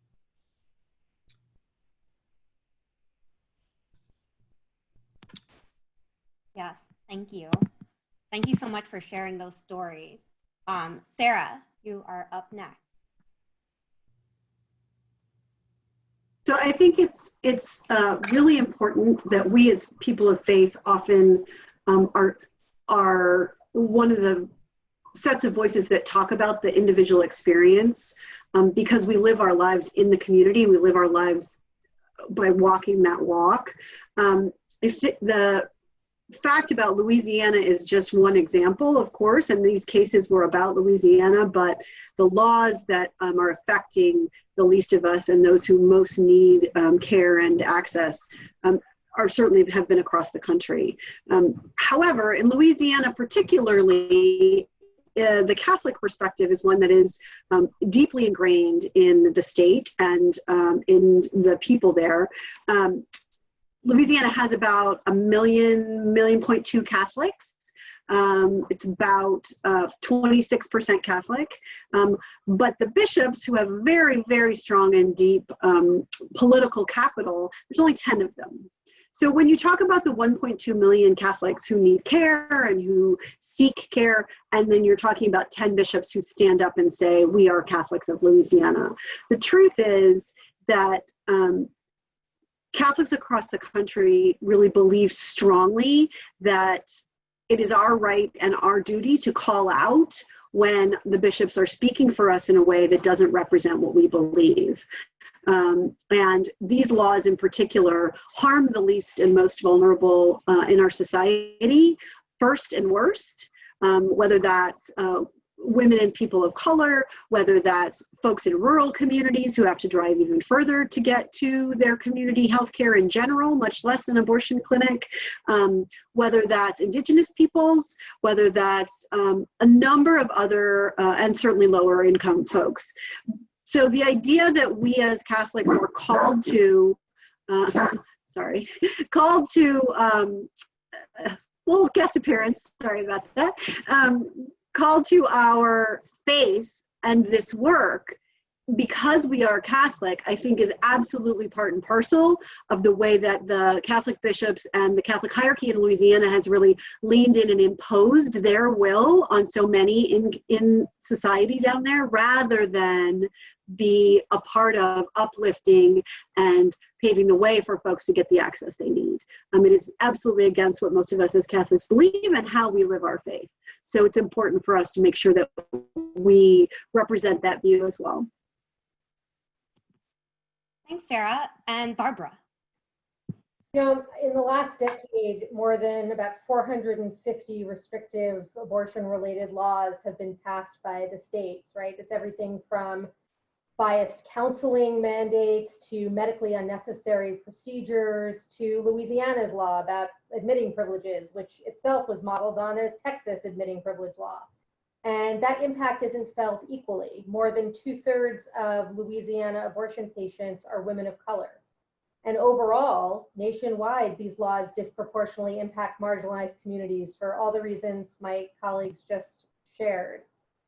Yes, thank you. Thank you so much for sharing those stories. Sarah, you are up next. So I think it's really important that we as people of faith often are one of the sets of voices that talk about the individual experience, because we live our lives in the community. We live our lives by walking that walk. The fact about Louisiana is just one example, of course, and these cases were about Louisiana, but the laws that are affecting the least of us and those who most need care and access are certainly have been across the country. However, in Louisiana particularly, the Catholic perspective is one that is deeply ingrained in the state and in the people there. Louisiana has about 1.2 million Catholics. It's about 26% Catholic. But the bishops, who have very, very strong and deep political capital, there's only 10 of them. So when you talk about the 1.2 million Catholics who need care and who seek care, and then you're talking about 10 bishops who stand up and say, we are Catholics of Louisiana. The truth is that Catholics across the country really believe strongly that it is our right and our duty to call out when the bishops are speaking for us in a way that doesn't represent what we believe. And these laws in particular harm the least and most vulnerable in our society, first and worst, whether that's women and people of color, whether that's folks in rural communities who have to drive even further to get to their community healthcare in general, much less an abortion clinic, whether that's Indigenous peoples, whether that's a number of other and certainly lower income folks. So the idea that we as Catholics were called to, little guest appearance, sorry about that, called to our faith and this work because we are Catholic, I think is absolutely part and parcel of the way that the Catholic bishops and the Catholic hierarchy in Louisiana has really leaned in and imposed their will on so many in society down there, rather than be a part of uplifting and paving the way for folks to get the access they need. It is absolutely against what most of us as Catholics believe and how we live our faith. So it's important for us to make sure that we represent that view as well. Thanks, Sarah. And Barbara. You know, in the last decade, more than about 450 restrictive abortion-related laws have been passed by the states, right? It's everything from biased counseling mandates to medically unnecessary procedures to Louisiana's law about admitting privileges, which itself was modeled on a Texas admitting privilege law. And that impact isn't felt equally. More than 2/3 of Louisiana abortion patients are women of color. And overall, nationwide, these laws disproportionately impact marginalized communities for all the reasons my colleagues just shared.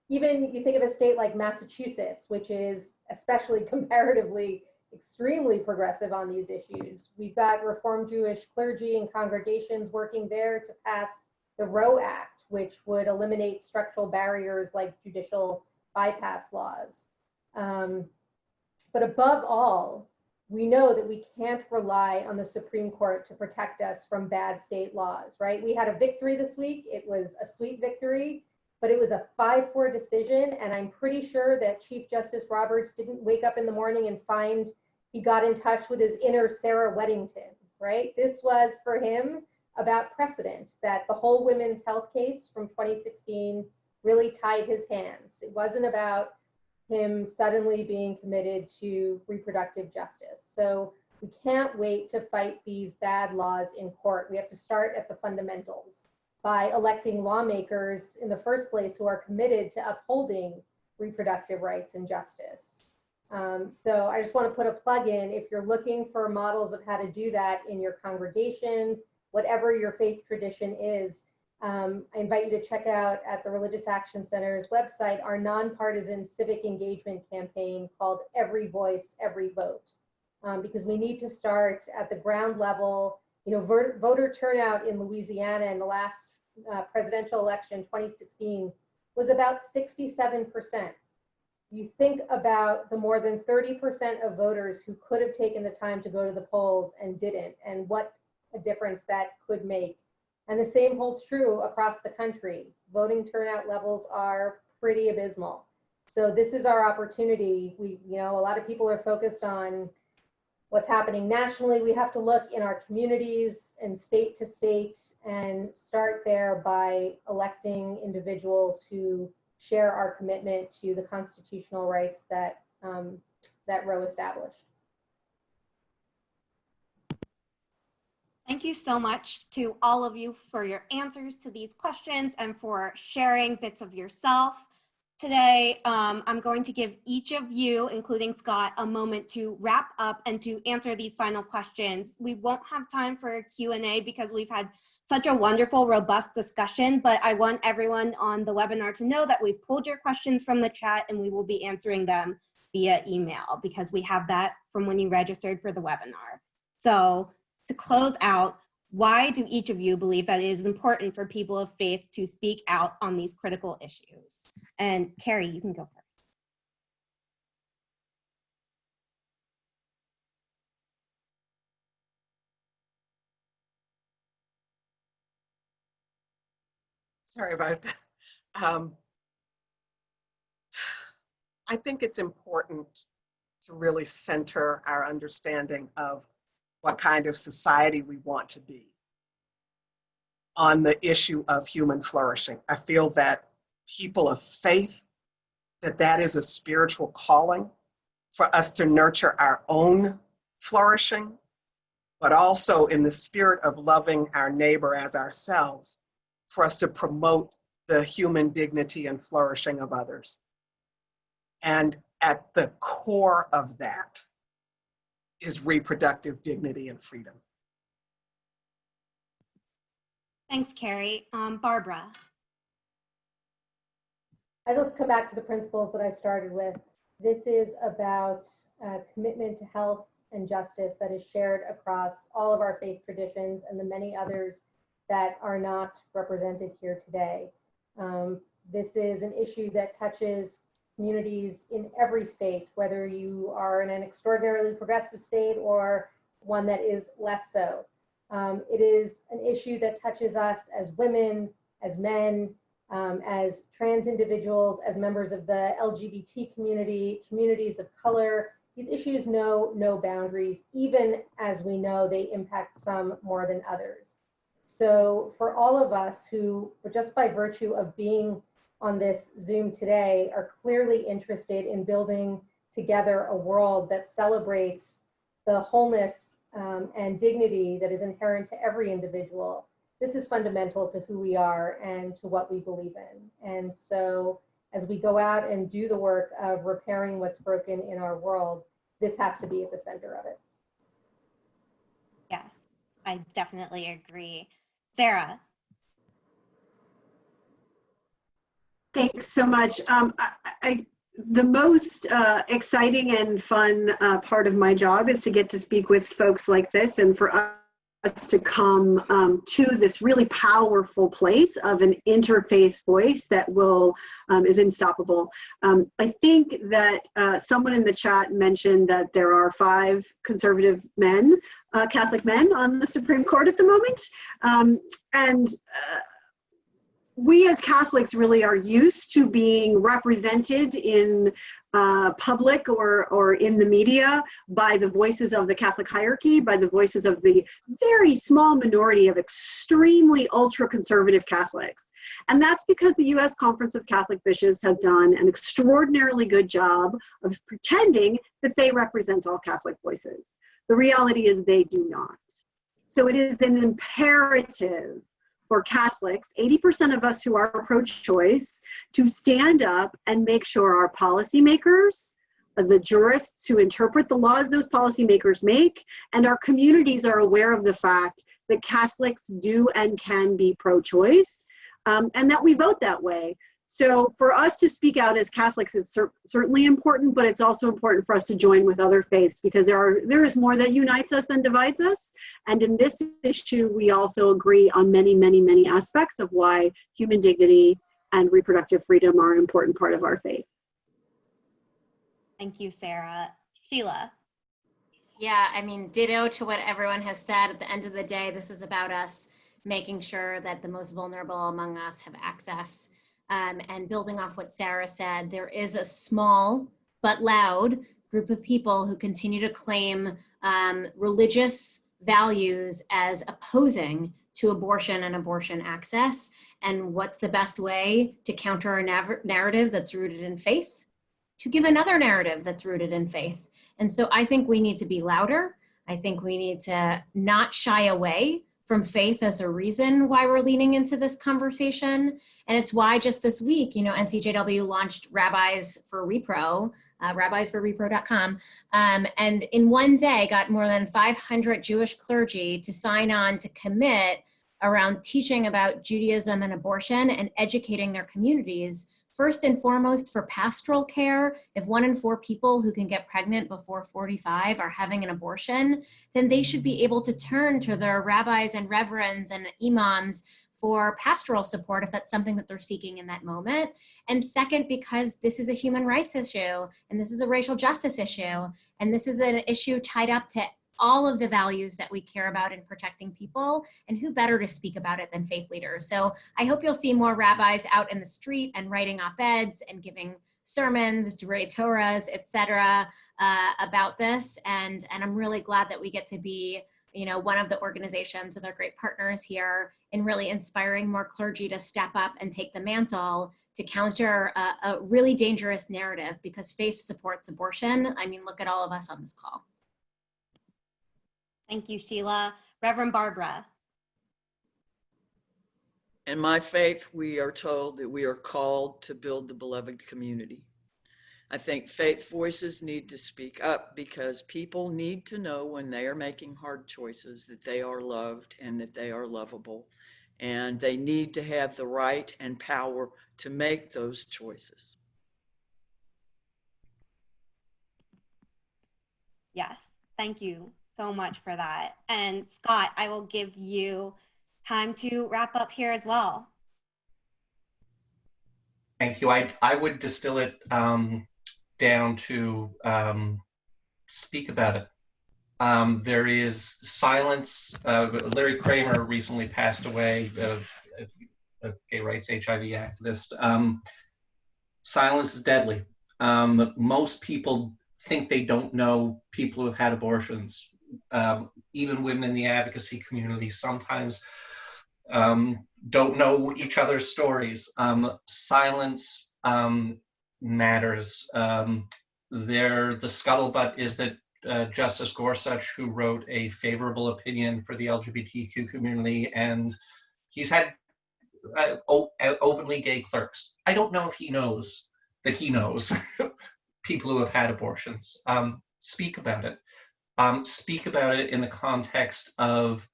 Even you think of a state like Massachusetts, which is especially comparatively extremely progressive on these issues. We've got Reformed Jewish clergy and congregations working there to pass the Roe Act, which would eliminate structural barriers like judicial bypass laws. But above all, we know that we can't rely on the Supreme Court to protect us from bad state laws, right? We had a victory this week. It was a sweet victory, but it was a 5-4 decision. And I'm pretty sure that Chief Justice Roberts didn't wake up in the morning and find he got in touch with his inner Sarah Weddington, right? This was for him about precedent, that the whole women's health case from 2016 really tied his hands. It wasn't about him suddenly being committed to reproductive justice. So we can't wait to fight these bad laws in court. We have to start at the fundamentals by electing lawmakers in the first place who are committed to upholding reproductive rights and justice. So I just want to put a plug in. If you're looking for models of how to do that in your congregation, whatever your faith tradition is, I invite you to check out at the Religious Action Center's website our nonpartisan civic engagement campaign called Every Voice, Every Vote, because we need to start at the ground level. You know, voter turnout in Louisiana in the last presidential election, 2016, was about 67%. You think about the more than 30% of voters who could have taken the time to go to the polls and didn't, and what a difference that could make. And the same holds true across the country. Voting turnout levels are pretty abysmal. So this is our opportunity. A lot of people are focused on what's happening nationally. We have to look in our communities and state to state and start there by electing individuals who share our commitment to the constitutional rights that Roe established. Thank you so much to all of you for your answers to these questions and for sharing bits of yourself today. I'm going to give each of you, including Scott, a moment to wrap up and to answer these final questions. We won't have time for a Q&A because we've had such a wonderful, robust discussion, but I want everyone on the webinar to know that we've pulled your questions from the chat and we will be answering them via email because we have that from when you registered for the webinar. So to close out, why do each of you believe that it is important for people of faith to speak out on these critical issues? And Carrie, you can go first. Sorry about that. I think it's important to really center our understanding of what kind of society we want to be on the issue of human flourishing. I feel that people of faith, that is a spiritual calling for us to nurture our own flourishing, but also in the spirit of loving our neighbor as ourselves, for us to promote the human dignity and flourishing of others. And at the core of that is reproductive dignity and freedom. Thanks, Carrie. Barbara. I just come back to the principles that I started with. This is about commitment to health and justice that is shared across all of our faith traditions and the many others that are not represented here today. This is an issue that touches communities in every state, whether you are in an extraordinarily progressive state or one that is less so. It is an issue that touches us as women, as men, as trans individuals, as members of the LGBT community, communities of color. These issues know no boundaries, even as we know they impact some more than others. So for all of us who, just by virtue of being on this Zoom today, are clearly interested in building together a world that celebrates the wholeness and dignity that is inherent to every individual, this is fundamental to who we are and to what we believe in. And so as we go out and do the work of repairing what's broken in our world, this has to be at the center of it. Yes, I definitely agree. Sarah. Thanks so much. The most exciting and fun part of my job is to get to speak with folks like this, and for us to come to this really powerful place of an interfaith voice that will is unstoppable. I think that someone in the chat mentioned that there are 5 conservative men, Catholic men, on the Supreme Court at the moment, and we as Catholics really are used to being represented in public or in the media by the voices of the Catholic hierarchy, by the voices of the very small minority of extremely ultra-conservative Catholics. And that's because the U.S. Conference of Catholic Bishops have done an extraordinarily good job of pretending that they represent all Catholic voices. The reality is they do not. So it is an imperative for Catholics, 80% of us who are pro-choice, to stand up and make sure our policymakers, the jurists who interpret the laws those policymakers make, and our communities are aware of the fact that Catholics do and can be pro-choice, and that we vote that way. So for us to speak out as Catholics is certainly important, but it's also important for us to join with other faiths, because there is more that unites us than divides us. And in this issue, we also agree on many, many, many aspects of why human dignity and reproductive freedom are an important part of our faith. Thank you, Sarah. Sheila. Yeah, I mean, ditto to what everyone has said. At the end of the day, this is about us making sure that the most vulnerable among us have access. And building off what Sarah said, there is a small but loud group of people who continue to claim religious values as opposing to abortion and abortion access. And what's the best way to counter a narrative that's rooted in faith? To give another narrative that's rooted in faith. And so I think we need to be louder. I think we need to not shy away from faith as a reason why we're leaning into this conversation. And it's why just this week, NCJW launched Rabbis for Repro, rabbisforrepro.com, and in one day got more than 500 Jewish clergy to sign on to commit around teaching about Judaism and abortion and educating their communities. First and foremost, for pastoral care, if 1 in 4 people who can get pregnant before 45 are having an abortion, then they should be able to turn to their rabbis and reverends and imams for pastoral support if that's something that they're seeking in that moment. And second, because this is a human rights issue, and this is a racial justice issue, and this is an issue tied up to all of the values that we care about in protecting people, and who better to speak about it than faith leaders. So I hope you'll see more rabbis out in the street and writing op-eds and giving sermons, Divrei Torahs, etc. About this. And I'm really glad that we get to be one of the organizations with our great partners here in really inspiring more clergy to step up and take the mantle to counter a really dangerous narrative, because faith supports abortion. I mean, look at all of us on this call. Thank you, Sheila. Reverend Barbara. In my faith, we are told that we are called to build the beloved community. I think faith voices need to speak up, because people need to know when they are making hard choices that they are loved and that they are lovable. And they need to have the right and power to make those choices. Yes, thank you so much for that. And Scott, I will give you time to wrap up here as well. Thank you. I would distill it down to speak about it. There is silence. Larry Kramer recently passed away, a gay rights HIV activist. Silence is deadly. Most people think they don't know people who have had abortions. Even women in the advocacy community sometimes don't know each other's stories. Silence matters. The scuttlebutt is that Justice Gorsuch, who wrote a favorable opinion for the LGBTQ community, and he's had openly gay clerks. I don't know if he knows that he knows people who have had abortions. Speak about it. Speak about it in the context of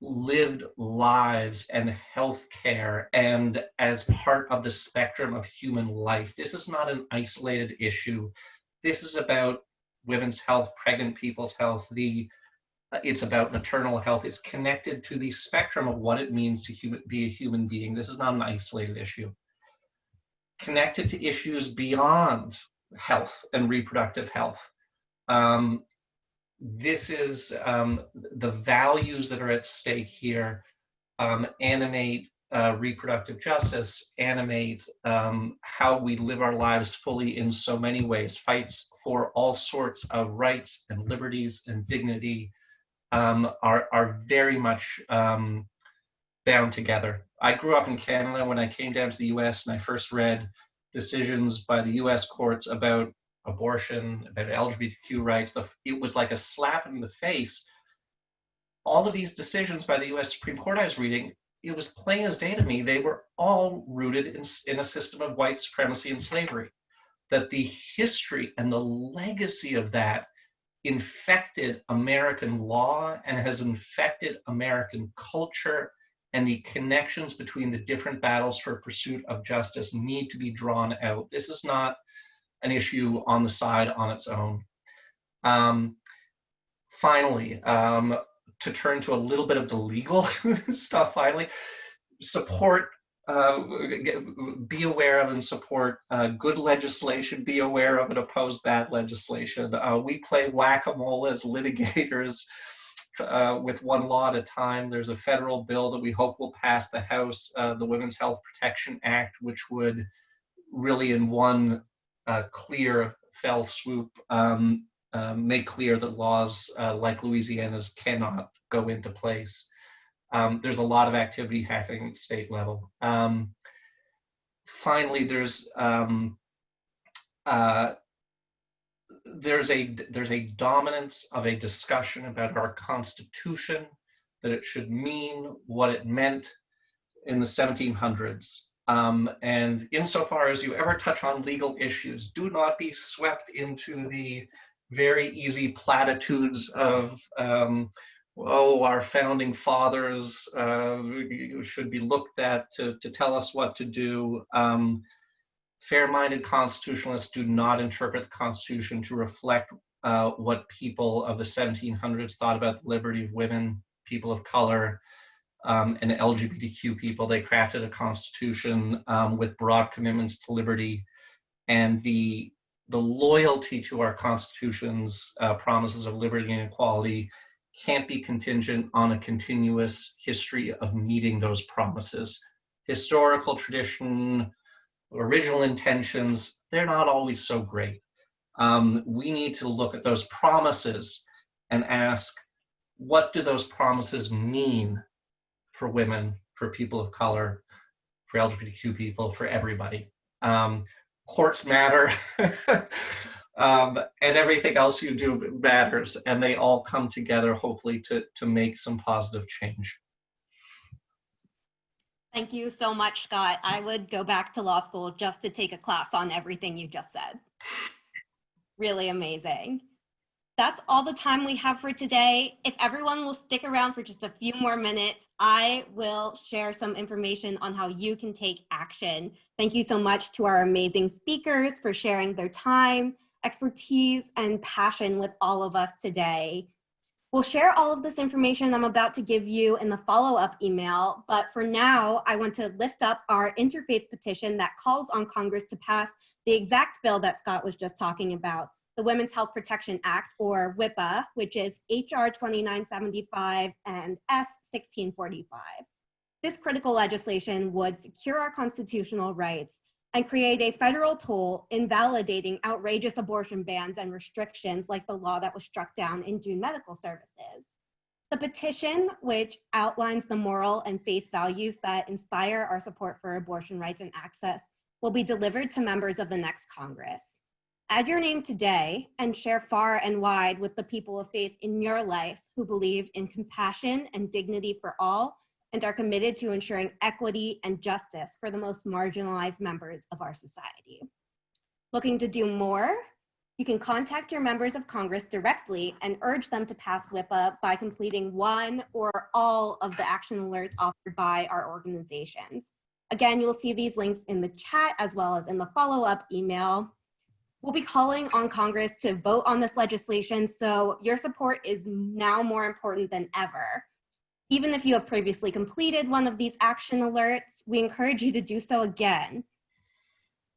lived lives and health care and as part of the spectrum of human life. This is not an isolated issue. This is about women's health, pregnant people's health, it's about maternal health. It's connected to the spectrum of what it means to be a human being. This is not an isolated issue. Connected to issues beyond health and reproductive health. This is the values that are at stake here animate reproductive justice, animate how we live our lives fully in so many ways, fights for all sorts of rights and liberties and dignity are very much bound together. I grew up in Canada. When I came down to the US and I first read decisions by the US courts about abortion, about LGBTQ rights, it was like a slap in the face. All of these decisions by the US Supreme Court I was reading, it was plain as day to me, they were all rooted in a system of white supremacy and slavery. That the history and the legacy of that infected American law and has infected American culture, and the connections between the different battles for pursuit of justice need to be drawn out. This is not an issue on the side on its own. Finally, to turn to a little bit of the legal stuff finally, support, be aware of and support good legislation, be aware of and oppose bad legislation. We play whack-a-mole as litigators with one law at a time. There's a federal bill that we hope will pass the House, the Women's Health Protection Act, which would really in one clear fell swoop make clear that laws like Louisiana's cannot go into place. There's a lot of activity happening at the state level. Finally, there's a dominance of a discussion about our Constitution, that it should mean what it meant in the 1700s. And insofar as you ever touch on legal issues, do not be swept into the very easy platitudes of, our founding fathers should be looked at to tell us what to do. Fair-minded constitutionalists do not interpret the Constitution to reflect what people of the 1700s thought about the liberty of women, people of color, and LGBTQ people. They crafted a constitution with broad commitments to liberty, and the loyalty to our Constitution's promises of liberty and equality can't be contingent on a continuous history of meeting those promises. Historical tradition, original intentions, they're not always so great. We need to look at those promises and ask, what do those promises mean for women, for people of color, for LGBTQ people, for everybody? Courts matter, and everything else you do matters, and they all come together, hopefully, to make some positive change. Thank you so much, Scott. I would go back to law school just to take a class on everything you just said. Really amazing. That's all the time we have for today. If everyone will stick around for just a few more minutes, I will share some information on how you can take action. Thank you so much to our amazing speakers for sharing their time expertise, and passion with all of us today. We'll share all of this information I'm about to give you in the follow-up email, but for now, I want to lift up our interfaith petition that calls on Congress to pass the exact bill that Scott was just talking about, the Women's Health Protection Act, or WIPA, which is HR 2975 and S 1645. This critical legislation would secure our constitutional rights and create a federal toll invalidating outrageous abortion bans and restrictions like the law that was struck down in June Medical Services. The petition, which outlines the moral and faith values that inspire our support for abortion rights and access, will be delivered to members of the next Congress. Add your name today and share far and wide with the people of faith in your life who believe in compassion and dignity for all and are committed to ensuring equity and justice for the most marginalized members of our society. Looking to do more? You can contact your members of Congress directly and urge them to pass WIPA by completing one or all of the action alerts offered by our organizations. Again, you'll see these links in the chat as well as in the follow-up email. We'll be calling on Congress to vote on this legislation, so your support is now more important than ever. Even if you have previously completed one of these action alerts, we encourage you to do so again.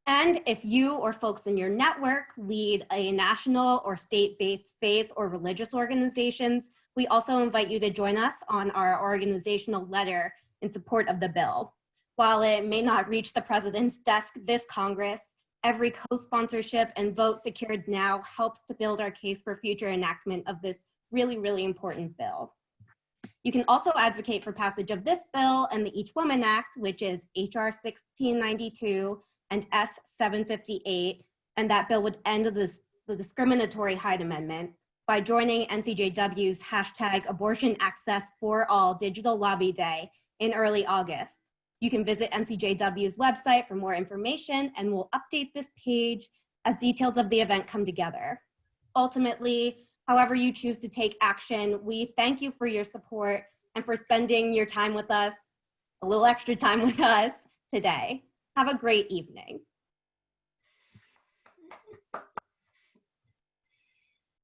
And if you or folks in your network lead a national or state-based faith or religious organizations, we also invite you to join us on our organizational letter in support of the bill. While it may not reach the president's desk this Congress, every co-sponsorship and vote secured now helps to build our case for future enactment of this really, really important bill. You can also advocate for passage of this bill and the Each Woman Act, which is HR 1692 and S 758, and that bill would end the discriminatory Hyde Amendment by joining NCJW's #AbortionAccessForAll Digital Lobby Day in early August. You can visit NCJW's website for more information, and we'll update this page as details of the event come together. Ultimately, however you choose to take action, we thank you for your support and for spending your time with us, a little extra time with us today. Have a great evening.